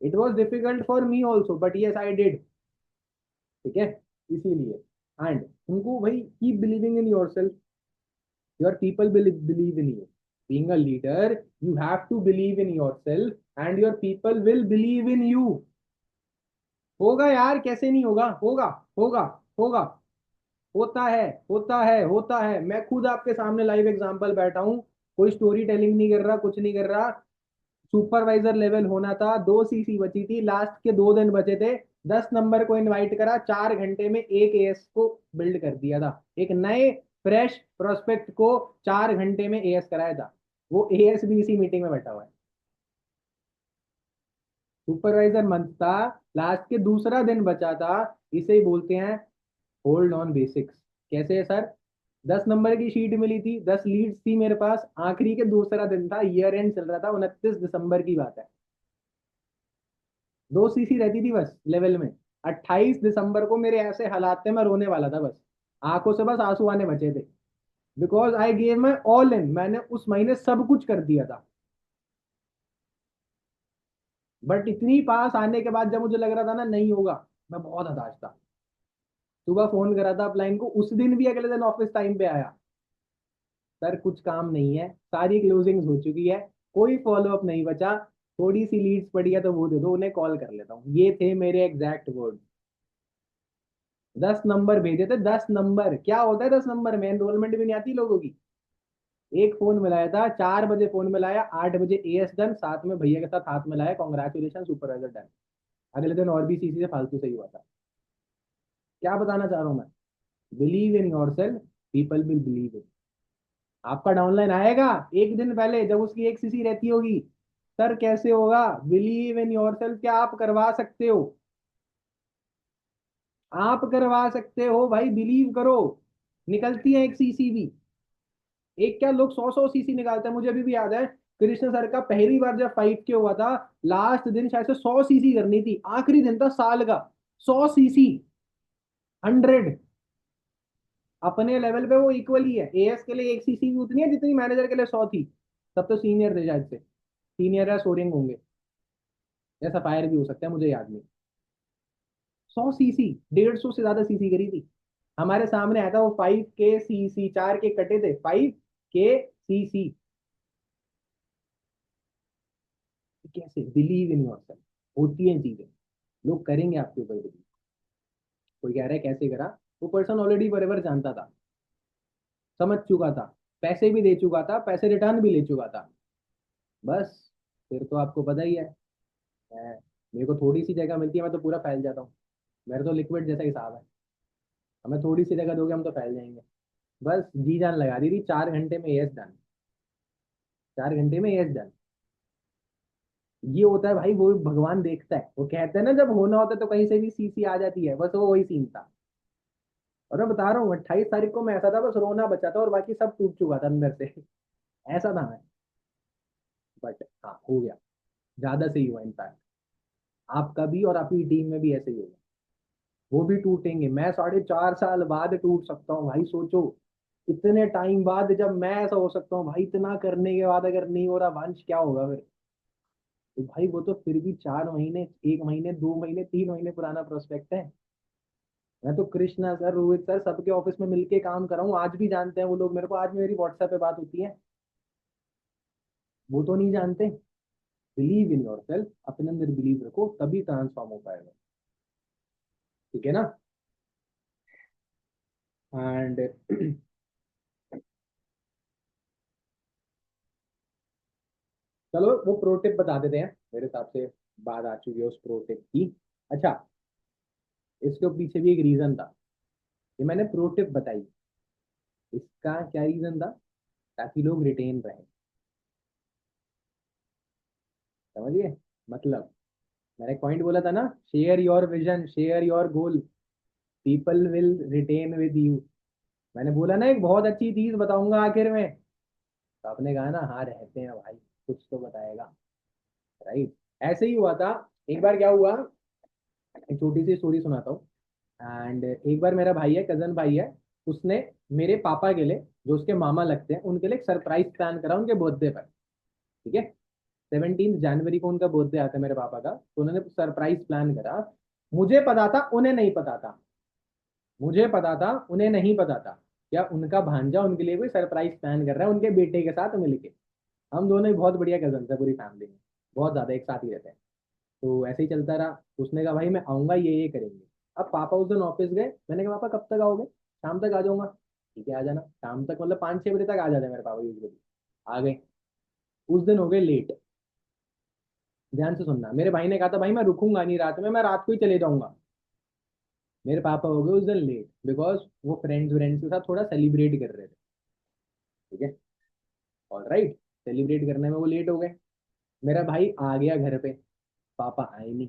[SPEAKER 1] It was difficult for me also, but yes I did. ठीक है, इसीलिए। एंड तुमको भाई keep believing in yourself, your people will believe in you. Being a leader you have to believe in yourself and your people will believe in you. होगा यार, कैसे नहीं होगा, होगा, होगा, होगा, होता है, होता है, होता है। मैं खुद आपके सामने लाइव एग्जांपल बैठा हूं, कोई स्टोरी टेलिंग नहीं कर रहा, कुछ नहीं कर रहा। सुपरवाइजर लेवल होना था, 2 सीसी बची थी, लास्ट के 2 दिन बचे थे। 10 नंबर को इनवाइट करा, 4 घंटे में एक एएस को बिल्ड कर दिया था, एक नए फ्रेश प्रोस्पेक्ट को 4 घंटे में एएस कराया था। वो एएस भी इसी मीटिंग में बैठा हुआ है। सुपरवाइजर मंथ था, लास्ट के दूसरा दिन बचा था। इसे ही बोलते हैं होल्ड ऑन बेसिक्स। कैसे है सर? 10 नंबर की शीट मिली थी, 10 लीड्स थी मेरे पास, आखिरी के दूसरा दिन था, ईयर एंड चल रहा था, 29 दिसंबर की बात है। 2 सीसी रहती थी बस लेवल में। 28 दिसंबर को मेरे ऐसे हालात थे, मैं रोने वाला था बस, आंखों से बस आंसू आने बचे थे। Because I gave my all in, मैंने उस महीने सब कुछ कर दिया था। बट इतनी पास आने के बाद जब मुझे लग रहा था ना नहीं होगा, मैं बहुत हताश था। सुबह फोन करा था अपलाइन को, उस दिन भी अगले दिन ऑफिस टाइम पे आया। सर कुछ काम नहीं है, सारी क्लोजिंग्स हो चुकी है, कोई फॉलो अप नहीं बचा, थोड़ी सी लीड्स पड़ी है तो वो दे दो, उन्हें कॉल कर लेता हूँ। ये थे मेरे एग्जैक्ट वर्ड। 10 नंबर भेजे थे, 10 नंबर। क्या होता है 10 नंबर में? एनरोलमेंट भी नहीं आती लोगों की। एक फोन मिलाया था, 4 बजे फोन मिलाया, 8 बजे एएस डन, साथ में भैया के साथ हाथ मिलाया, कॉन्ग्रेचुलेशन सुपरवाइजर डन। अगले दिन और भी सीसी से फालतू से ही हुआ था। क्या बताना चाह रहा हूँ मैं? Believe in your self, people will believe इन। आपका डाउनलाइन आएगा एक दिन पहले, जब उसकी एक सीसी रहती होगी। सर कैसे होगा? Believe in your self. क्या आप करवा सकते हो? आप करवा सकते हो भाई, बिलीव करो। निकलती है एक सीसी भी। एक क्या, लोग 100 100 सीसी निकालते हैं। मुझे अभी भी याद है, कृष्ण सर का पहली बार जब 5K हुआ था, लास्ट दिन शायद से 100 सीसी करनी थी, आखिरी दिन था साल का। 100 सीसी, 100। अपने लेवल पे वो इक्वल ही है। एएस के लिए एक सीसी भी उतनी है जितनी मैनेजर के लिए 100 थी। तब तो सीनियर थे शायद से, सीनियर या सोरिंग होंगे, या सफायर भी हो सकता है, मुझे याद नहीं। 100 सीसी, 150 से ज्यादा सीसी करी थी। हमारे सामने आया था वो 5K सीसी, 4 के कटे थे, 5K सीसी। कैसे? Believe in yourself. होती है चीजें, लोग करेंगे आपके ऊपर बिलीव। कोई कह रहा है कैसे करा? वो पर्सन ऑलरेडी बराबर जानता था, समझ चुका था, पैसे भी दे चुका था, पैसे रिटर्न भी ले चुका था। बस, फिर तो आपको पता ही है। मेरे को थोड़ी सी जगह मिलती है, मैं तो पूरा फैल जाता हूँ। मेरा तो लिक्विड जैसा हिसाब है। हमें थोड़ी सी जगह दोगे हम तो फैल जाएंगे। बस जी जान लगा दी थी, 4 घंटे में यस डन। 4 घंटे में यस डन। ये होता है भाई, वो भगवान देखता है। वो कहते हैं ना, जब होना होता है तो कहीं से भी सीसी आ जाती है। बस वो वही सीन था। और मैं बता रहा हूँ, 28 तारीख को मैं ऐसा था, बस रोना बचा था और बाकी सब टूट चुका था अंदर से। ऐसा था मैं। बट हाँ, हो गया। ज्यादा सही हुआ इनफैक्ट। आपका भी और आपकी टीम में भी ऐसे ही होगा। वो भी टूटेंगे। मैं 4.5 साल बाद टूट सकता हूँ भाई, सोचो। इतने टाइम बाद जब मैं ऐसा हो सकता हूँ भाई, इतना करने के बाद अगर नहीं हो रहा वंश, क्या होगा फिर? तो भाई वो तो फिर भी 4 महीने, 1 महीने, 2 महीने, 3 महीने पुराना प्रोस्पेक्ट है। मैं तो कृष्णा सर, रोहित सर, सबके ऑफिस में मिलके काम कर रहा हूँ, आज भी जानते हैं वो लोग मेरे को। आज भी मेरी व्हाट्सएप पे बात होती है। वो तो नहीं जानते। बिलीव इन योर सेल्फ, अपने अंदर बिलीव रखो, तभी ट्रांसफॉर्म हो पाएगा। ठीक है ना? एंड चलो वो प्रो टिप बता देते हैं, मेरे हिसाब से बात आ चुकी है उस प्रो टिप की। अच्छा, इसके पीछे भी एक रीजन था। ये मैंने प्रो टिप बताई, इसका क्या रीजन था? ताकि लोग रिटेन रहे। समझिए मतलब, मैंने एक पॉइंट बोला था ना, share your vision, share your goal, people will retain with you. मैंने बोला ना एक बहुत अच्छी चीज बताऊंगा आखिर में, तो आपने कहा ना हाँ रहते हैं भाई, कुछ तो बताएगा। राइट। ऐसे ही हुआ था। एक बार क्या हुआ, एक छोटी सी स्टोरी सुनाता हूँ। एंड एक बार मेरा भाई है, कजन भाई है, उसने मेरे पापा के लिए, जो उसके मामा लगते हैं, उनके लिए एक सरप्राइज प्लान करा उनके बर्थडे पर। ठीक है? 17 जनवरी को उनका बर्थडे आता है मेरे पापा का, तो उन्होंने सरप्राइज प्लान करा। मुझे पता था, उन्हें नहीं पता था। मुझे पता था, उन्हें नहीं पता था। क्या उनका भांजा उनके लिए कोई सरप्राइज प्लान कर रहा है उनके बेटे के साथ मिलके। हम दोनों ही बहुत बढ़िया कजन है पूरी फैमिली में, बहुत ज्यादा एक साथ ही रहते हैं। तो ऐसे ही चलता रहा। उसने कहा भाई मैं आऊंगा, ये करेंगे। अब पापा उस दिन ऑफिस गए, मैंने कहा पापा कब तक आओगे? शाम तक आ जाऊंगा। ठीक है आ जाना शाम तक, मतलब 5 6 बजे तक आ जाते हैं मेरे पापा यूजली। आ गए। उस दिन हो गए लेट। ध्यान से सुनना, मेरे भाई ने कहा था भाई मैं रुकूंगा नहीं रात में, मैं रात को ही चले जाऊंगा। मेरे पापा हो गए उस दिन लेट, बिकॉज वो फ्रेंड्स व्रेंड्स के साथ थोड़ा सेलिब्रेट कर रहे थे। ठीक है? All right. सेलिब्रेट करने में वो लेट हो गए। मेरा भाई आ गया घर पे, पापा आए नहीं।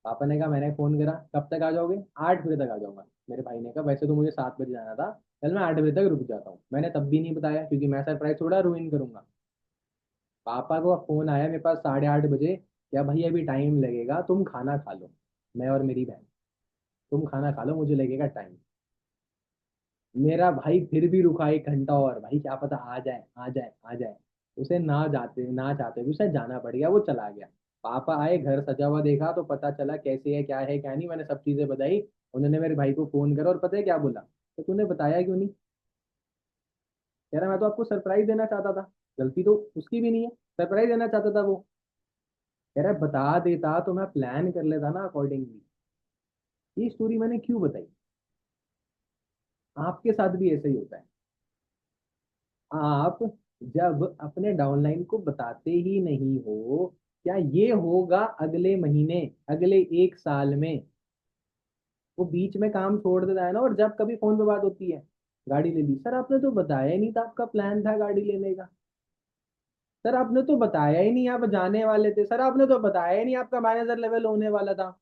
[SPEAKER 1] पापा ने कहा, मैंने फोन करा कब तक आ जाओगे? 8 बजे तक आ जाऊंगा। मेरे भाई ने कहा वैसे तो मुझे 7 बजे जाना था, चल मैं 8 बजे तक रुक जाता हूँ। मैंने तब भी नहीं बताया, क्योंकि मैं सरप्राइज थोड़ा रुइन करूंगा। पापा को फोन आया मेरे पास 8:30 बजे, क्या भाई अभी टाइम लगेगा, तुम खाना खा लो, मैं और मेरी बहन, तुम खाना खा लो, मुझे लगेगा टाइम। मेरा भाई फिर भी रुका 1 घंटा और, भाई क्या पता आ जाए आ जाए आ जाए। उसे ना जाते ना चाहते भी उसे जाना पड़ गया, वो चला गया। पापा आए, घर सजा हुआ देखा तो पता चला कैसे है, क्या है क्या नहीं, मैंने सब चीजें बताई। उन्होंने मेरे भाई को फोन करा और पता है क्या बोला, तो तूने बताया क्यों नहीं? कह रहा मैं तो आपको सरप्राइज देना चाहता था। गलती तो उसकी भी नहीं है, सरप्राइज देना चाहता था वो। कह रहा बता देता तो मैं प्लान कर लेता ना अकॉर्डिंगली। ये स्टोरी मैंने क्यों बताई? आपके साथ भी ऐसा ही होता है। आप जब अपने डाउनलाइन को बताते ही नहीं हो, क्या ये होगा अगले महीने, अगले 1 साल में, वो बीच में काम छोड़ देता है ना, और जब कभी फोन पे बात होती है, गाड़ी ले ली सर, आपने तो बताया ही नहीं था आपका प्लान था गाड़ी लेने का। सर आपने तो बताया ही नहीं आप जाने वाले थे। सर आपने तो बताया ही नहीं आपका मैनेजर लेवल होने वाला था।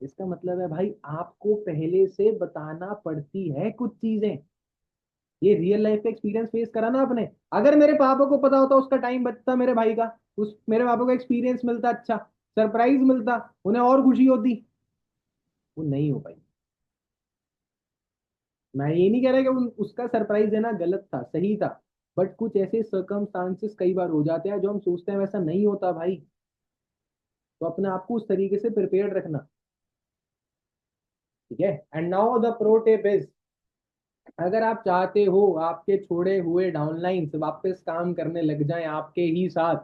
[SPEAKER 1] इसका मतलब है भाई आपको पहले से बताना पड़ती है कुछ चीजें। ये रियल लाइफ का एक्सपीरियंस फेस करा ना आपने। अगर मेरे पापा को पता होता, उसका टाइम बचता मेरे भाई का, उस मेरे पापा को एक्सपीरियंस मिलता, अच्छा सरप्राइज मिलता, उन्हें और खुशी होती। वो नहीं हो पाई। मैं ये नहीं कह रहा कि उसका सरप्राइज देना गलत था, सही था। बट कुछ ऐसे सर्कमस्टांसेस कई बार हो जाते हैं जो हम सोचते हैं वैसा नहीं होता भाई। तो अपने आप को उस तरीके से प्रिपेयर्ड रखना। ठीक है। And now the pro tip is, अगर आप चाहते हो आपके छोड़े हुए डाउनलाइंस वापस काम करने लग जाएं आपके ही साथ,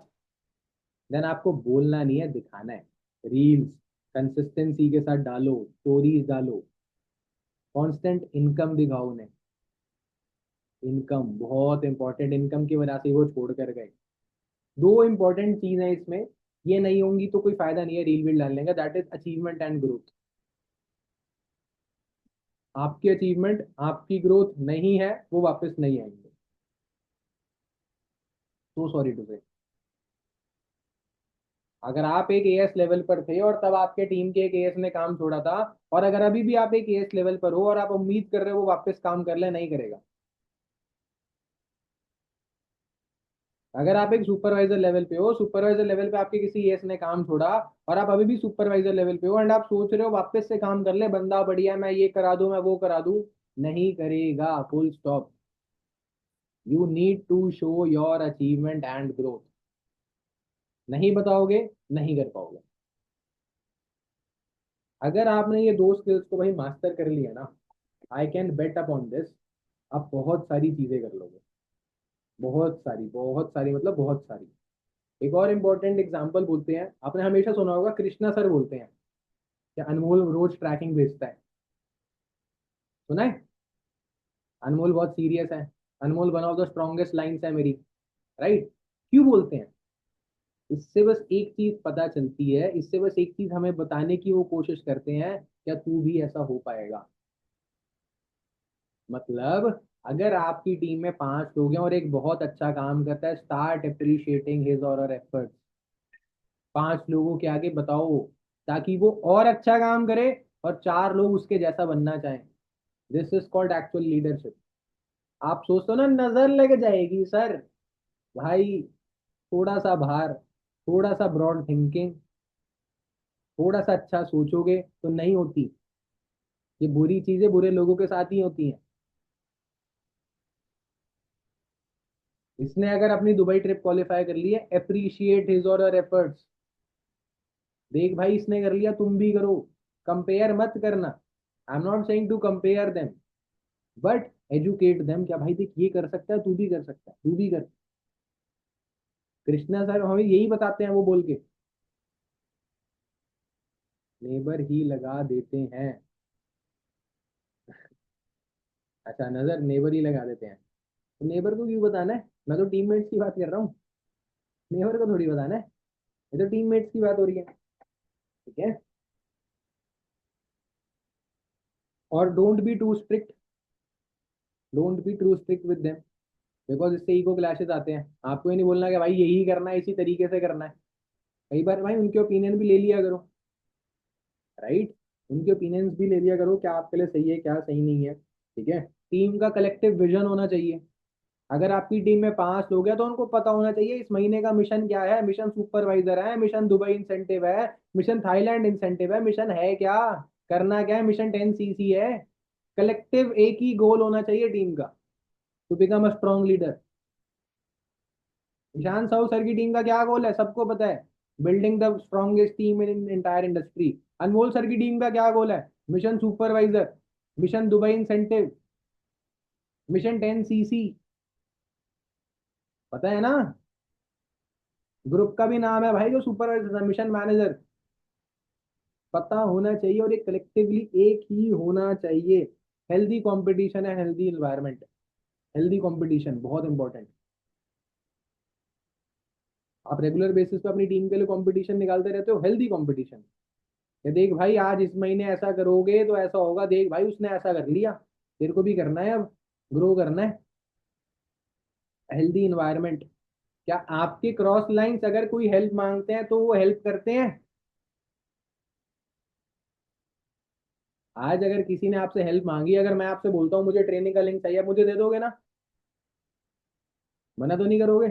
[SPEAKER 1] देन आपको बोलना नहीं है, दिखाना है। रील्स कंसिस्टेंसी के साथ डालो, स्टोरीज डालो, कांस्टेंट इनकम दिखाओ उन्हें। इनकम बहुत इंपॉर्टेंट, इनकम की वजह से वो छोड़ कर गए। दो इंपॉर्टेंट चीज है इसमें, ये नहीं होंगी तो कोई फायदा नहीं है रील वील डालने का, that is achievement and growth. आपकी अचीवमेंट आपकी ग्रोथ नहीं है, वो वापस नहीं आएंगे। सो सॉरी टू से। अगर आप एक एएस लेवल पर थे और तब आपके टीम के एक एएस ने काम छोड़ा था, और अगर अभी भी आप एक एएस लेवल पर हो और आप उम्मीद कर रहे हो वो वापस काम कर ले, नहीं करेगा। अगर आप एक सुपरवाइजर लेवल पे हो, सुपरवाइजर लेवल पे आपके किसी एएस ने काम छोड़ा, और आप अभी भी सुपरवाइजर लेवल पे हो एंड आप सोच रहे हो वापस से काम कर ले, बंदा बढ़िया, मैं ये करा दूं, मैं वो करा दूं, नहीं करेगा, full stop. You need to show your achievement and growth. नहीं बताओगे, नहीं कर पाओगे। अगर आपने ये दो स्किल्स को भाई मास्टर कर लिया ना, I can bet upon this, आप बहुत सारी चीजें कर लोगे। बहुत सारी, बहुत सारी, मतलब बहुत सारी। एक और इम्पोर्टेंट एग्जांपल बोलते हैं, आपने हमेशा सुना होगा, कृष्णा सर बोलते हैं कि अनमोल रोज ट्रैकिंग भेजता है। सुना है? अनमोल बहुत सीरियस है, Anmol one of the strongest lines है मेरी। राइट? क्यों बोलते हैं? इससे बस एक चीज पता चलती है, इससे बस एक चीज हमें बताने की वो कोशिश करते हैं, क्या तू भी ऐसा हो पाएगा? मतलब अगर आपकी टीम में 5 लोग हैं और एक बहुत अच्छा काम करता है, start appreciating his or her efforts. 5 लोगों के आगे बताओ, ताकि वो और अच्छा काम करे और 4 लोग उसके जैसा बनना चाहें। This is called actual leadership. आप सोचते हो ना नजर लग जाएगी सर, भाई थोड़ा सा बाहर, थोड़ा सा ब्रॉड थिंकिंग, थोड़ा सा अच्छा सोचोगे तो नहीं होती। ये बुरी चीजें बुरे लोगों के साथ ही होती हैं। इसने अगर अपनी दुबई ट्रिप क्वालिफाई कर ली है, appreciate his or her efforts. देख भाई इसने कर लिया, तुम भी करो। कंपेयर मत करना। I am not saying to compare them, but educate them, क्या भाई देख ये कर सकता है, तू भी कर सकता है, तू भी कर। कृष्णा सर हमें यही बताते हैं वो बोल के, नेबर ही लगा देते हैं। अच्छा, नजर नेबर ही लगा देते हैं, तो नेबर को क्यों बताना है? मैं तो टीममेट्स की बात कर रहा हूँ, नेबर को थोड़ी बताना है। ये तो टीममेट्स की बात हो रही है। ठीक है। और don't be too strict, don't be too strict with them, because इससे ईगो क्लैशेस आते हैं। आपको ये नहीं बोलना कि भाई यही करना है, इसी तरीके से करना है। कई बार भाई उनके ओपिनियन भी ले लिया करो। राइट? उनके ओपिनियंस भी ले लिया करो, क्या आपके लिए सही है, क्या सही नहीं है। ठीक है। टीम का कलेक्टिव विजन होना चाहिए। अगर आपकी टीम में 5 लोग हैं तो उनको पता होना चाहिए इस महीने का मिशन क्या है। मिशन सुपरवाइजर है, मिशन दुबई इंसेंटिव है, मिशन थाईलैंड इंसेंटिव है, मिशन है क्या, करना क्या है, मिशन 10 सीसी है। कलेक्टिव एक ही गोल होना चाहिए टीम का, to become a strong leader. Ishan Sahu sir की टीम का क्या गोल है सबको पता है। Building the strongest team in entire industry. Anmol sir की टीम का क्या गोल है? Mission supervisor, mission Dubai incentive, mission 10 CC, पता है ना? ग्रुप का भी नाम है भाई जो सुपरवाइजर, मिशन मैनेजर। पता होना चाहिए और ये कलेक्टिवली एक ही होना चाहिए। हेल्दी कंपटीशन है, हेल्दी इन्वायरमेंट। हेल्दी कंपटीशन बहुत इंपॉर्टेंट। आप रेगुलर बेसिस पे अपनी टीम के लिए कंपटीशन निकालते रहते हो, हेल्दी कंपटीशन। ये देख भाई आज इस महीने ऐसा करोगे तो ऐसा होगा, देख भाई उसने ऐसा कर लिया, तेरे को भी करना है, अब ग्रो करना है। Healthy environment. क्या आपके क्रॉस लाइंस अगर कोई हेल्प मांगते हैं तो वो हेल्प करते हैं? आज अगर किसी ने आपसे हेल्प मांगी, अगर मैं आपसे बोलता हूँ मुझे ट्रेनिंग का लिंक चाहिए, आप मुझे दे दोगे ना? मना तो नहीं करोगे?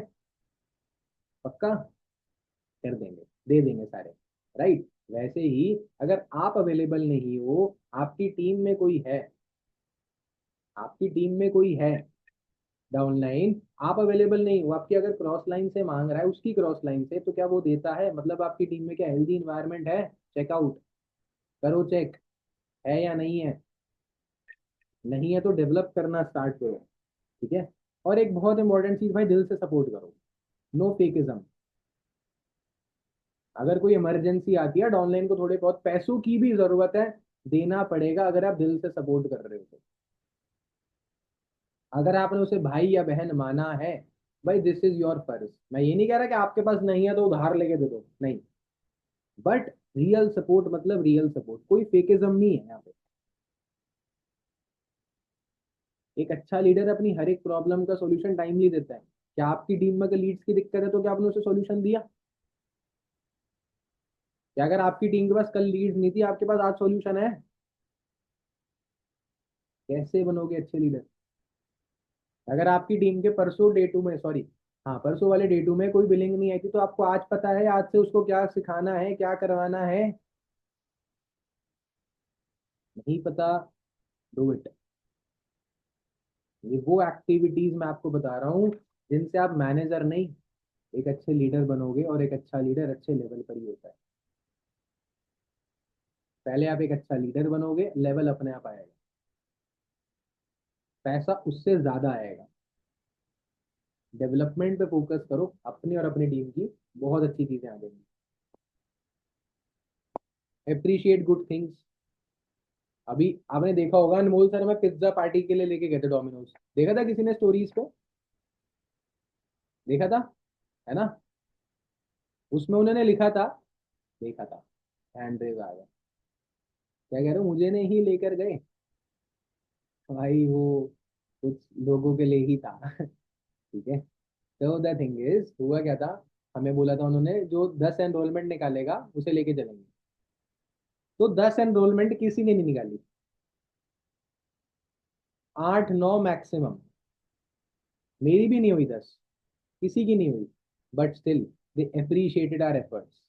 [SPEAKER 1] पक्का? कर देंगे, दे देंगे सारे। राइट। वैसे ही अगर आप अवेलेबल नहीं हो, आपकी टीम में कोई है, आपकी टीम में कोई है डाउन लाइन, आप अवेलेबल नहीं हो, आपकी अगर क्रॉस लाइन से मांग रहा है, उसकी क्रॉस लाइन से, तो क्या वो देता है? मतलब आपकी टीम में क्या हेल्दी इन्वायरमेंट है? चेकआउट करो, चेक है या नहीं है। नहीं है तो डेवलप करना स्टार्ट करो। ठीक है। और एक बहुत इंपॉर्टेंट चीज भाई, दिल से सपोर्ट करो। नो फेकिज्म। अगर कोई इमरजेंसी आती है डाउनलाइन को, थोड़े बहुत पैसों की भी जरूरत है, देना पड़ेगा अगर आप दिल से सपोर्ट कर रहे हो तो। अगर आपने उसे भाई या बहन माना है, भाई दिस इज योर फर्ज। मैं ये नहीं कह रहा कि आपके पास नहीं है तो उधार लेके दे दो, नहीं। बट रियल सपोर्ट मतलब रियल सपोर्ट, कोई फेकिज्म नहीं है यहाँ पे। एक अच्छा लीडर अपनी हर एक प्रॉब्लम का सॉल्यूशन टाइमली देता है। क्या आपकी टीम में अगर लीड्स की दिक्कत है तो क्या आपने उसे सॉल्यूशन दिया? क्या अगर आपकी टीम के पास कल लीड्स नहीं थी, आपके पास आज सॉल्यूशन है? कैसे बनोगे अच्छे लीडर? अगर आपकी टीम के परसों डे टू में, सॉरी, हाँ परसों वाले डे टू में कोई बिलिंग नहीं आई थी, तो आपको आज पता है आज से उसको क्या सिखाना है, क्या करवाना है? नहीं पता? Do it. ये वो एक्टिविटीज मैं आपको बता रहा हूँ जिनसे आप मैनेजर नहीं, एक अच्छे लीडर बनोगे। और एक अच्छा लीडर अच्छे लेवल पर ही होता है। पहले आप एक अच्छा लीडर बनोगे, लेवल अपने आप आएगा, पैसा उससे ज्यादा आएगा। डेवलपमेंट पे फोकस करो अपनी और अपनी टीम की, बहुत अच्छी चीजें आ जाएंगी। Appreciate good things. अभी आपने देखा होगा अनमोल सर में पिज्जा पार्टी के लिए लेके गए थे डोमिनोज, देखा था किसी ने स्टोरीज पे? देखा था, है ना? उसमें उन्होंने लिखा था, देखा था, हैंड रेज आ गया। क्या कह रहे हो, मुझे नहीं लेकर गए? भाई वो कुछ लोगों के लिए ही था। ठीक है। तो द थिंग इज, हुआ क्या था, हमें बोला था उन्होंने जो 10 एनरोलमेंट निकालेगा उसे लेके चलेंगे। तो 10 एनरोलमेंट किसी ने नहीं निकाली, 8 9 मैक्सिमम। मेरी भी नहीं हुई 10, किसी की नहीं हुई। But still they appreciated our efforts.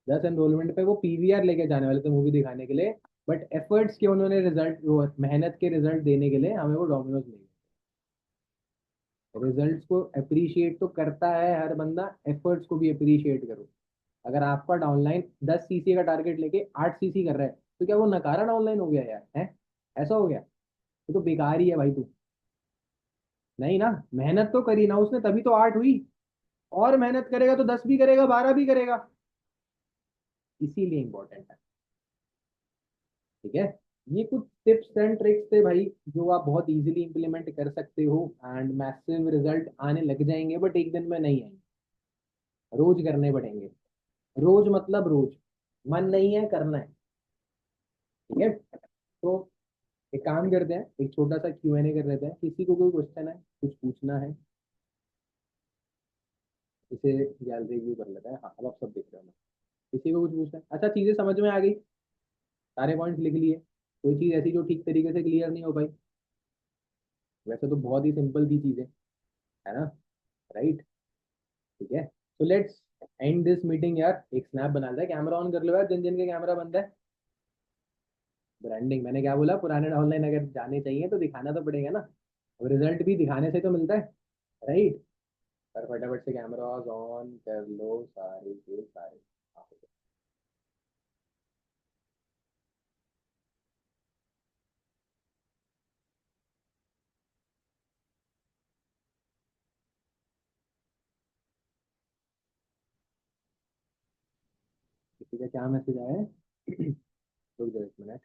[SPEAKER 1] 10 enrolment पे वो पीवीआर लेके जाने वाले थे मूवी दिखाने के लिए, बट एफर्ट्स के उन्होंने रिजल्ट, वो मेहनत के रिजल्ट देने के लिए हमें वो डोमिनोज ले गए। रिजल्ट्स को अप्रिशिएट तो करता है हर बंदा, एफर्ट्स को भी अप्रिशिएट करो। अगर आपका डाउनलाइन 10 CC का टारगेट लेके 8 CC कर रहा है, तो क्या वो नकारा डाउनलाइन हो गया यार? है ऐसा हो गया? तो बेकार ही है भाई तू। नहीं ना, मेहनत तो करी ना उसने, तभी तो 8 हुई। और मेहनत करेगा तो 10 भी करेगा, 12 भी करेगा। इसीलिए इंपॉर्टेंट है। ठीक है। ये कुछ टिप्स एंड ट्रिक्स थे भाई, जो आप बहुत इजीली इंप्लीमेंट कर सकते हो, एंड मैसिव रिजल्ट आने लग जाएंगे, बट एक दिन में नहीं आएंगे, रोज करने पड़ेंगे। रोज मतलब रोज, मन नहीं है करना है। ठीक है। तो एक काम करते हैं, एक छोटा सा Q&A कर लेते हैं। किसी को कोई क्वेश्चन है, कुछ पूछना है? इसे गैलरी व्यू कर लेते हैं। हाँ अब आप सब देख रहे हो ना। किसी को कुछ पूछना है? अच्छा, चीजें समझ में आ गई? सारे पॉइंट्स लिख लिए? कोई चीज ऐसी जो ठीक तरीके से क्लियर नहीं हो पाई? वैसे तो बहुत ही सिंपल सी चीजें, है ना? राइट। ठीक है। तो लेट्स एंड दिस मीटिंग यार। एक स्नैप बना लेते हैं, कैमरा ऑन कर लो यार, जिन जिन के कैमरा बंद है। ब्रांडिंग, मैंने क्या बोला, पुराने ऑनलाइन अगर जाने चाहिए तो दिखाना तो पड़ेगा ना। अब रिजल्ट भी दिखाने से तो मिलता है, राइट? पर फटाफट से कैमरास ऑन कर लो सारे के सारे। हाँ, किसी का क्या मैसेज आया है? रुक जाओ 1 मिनट।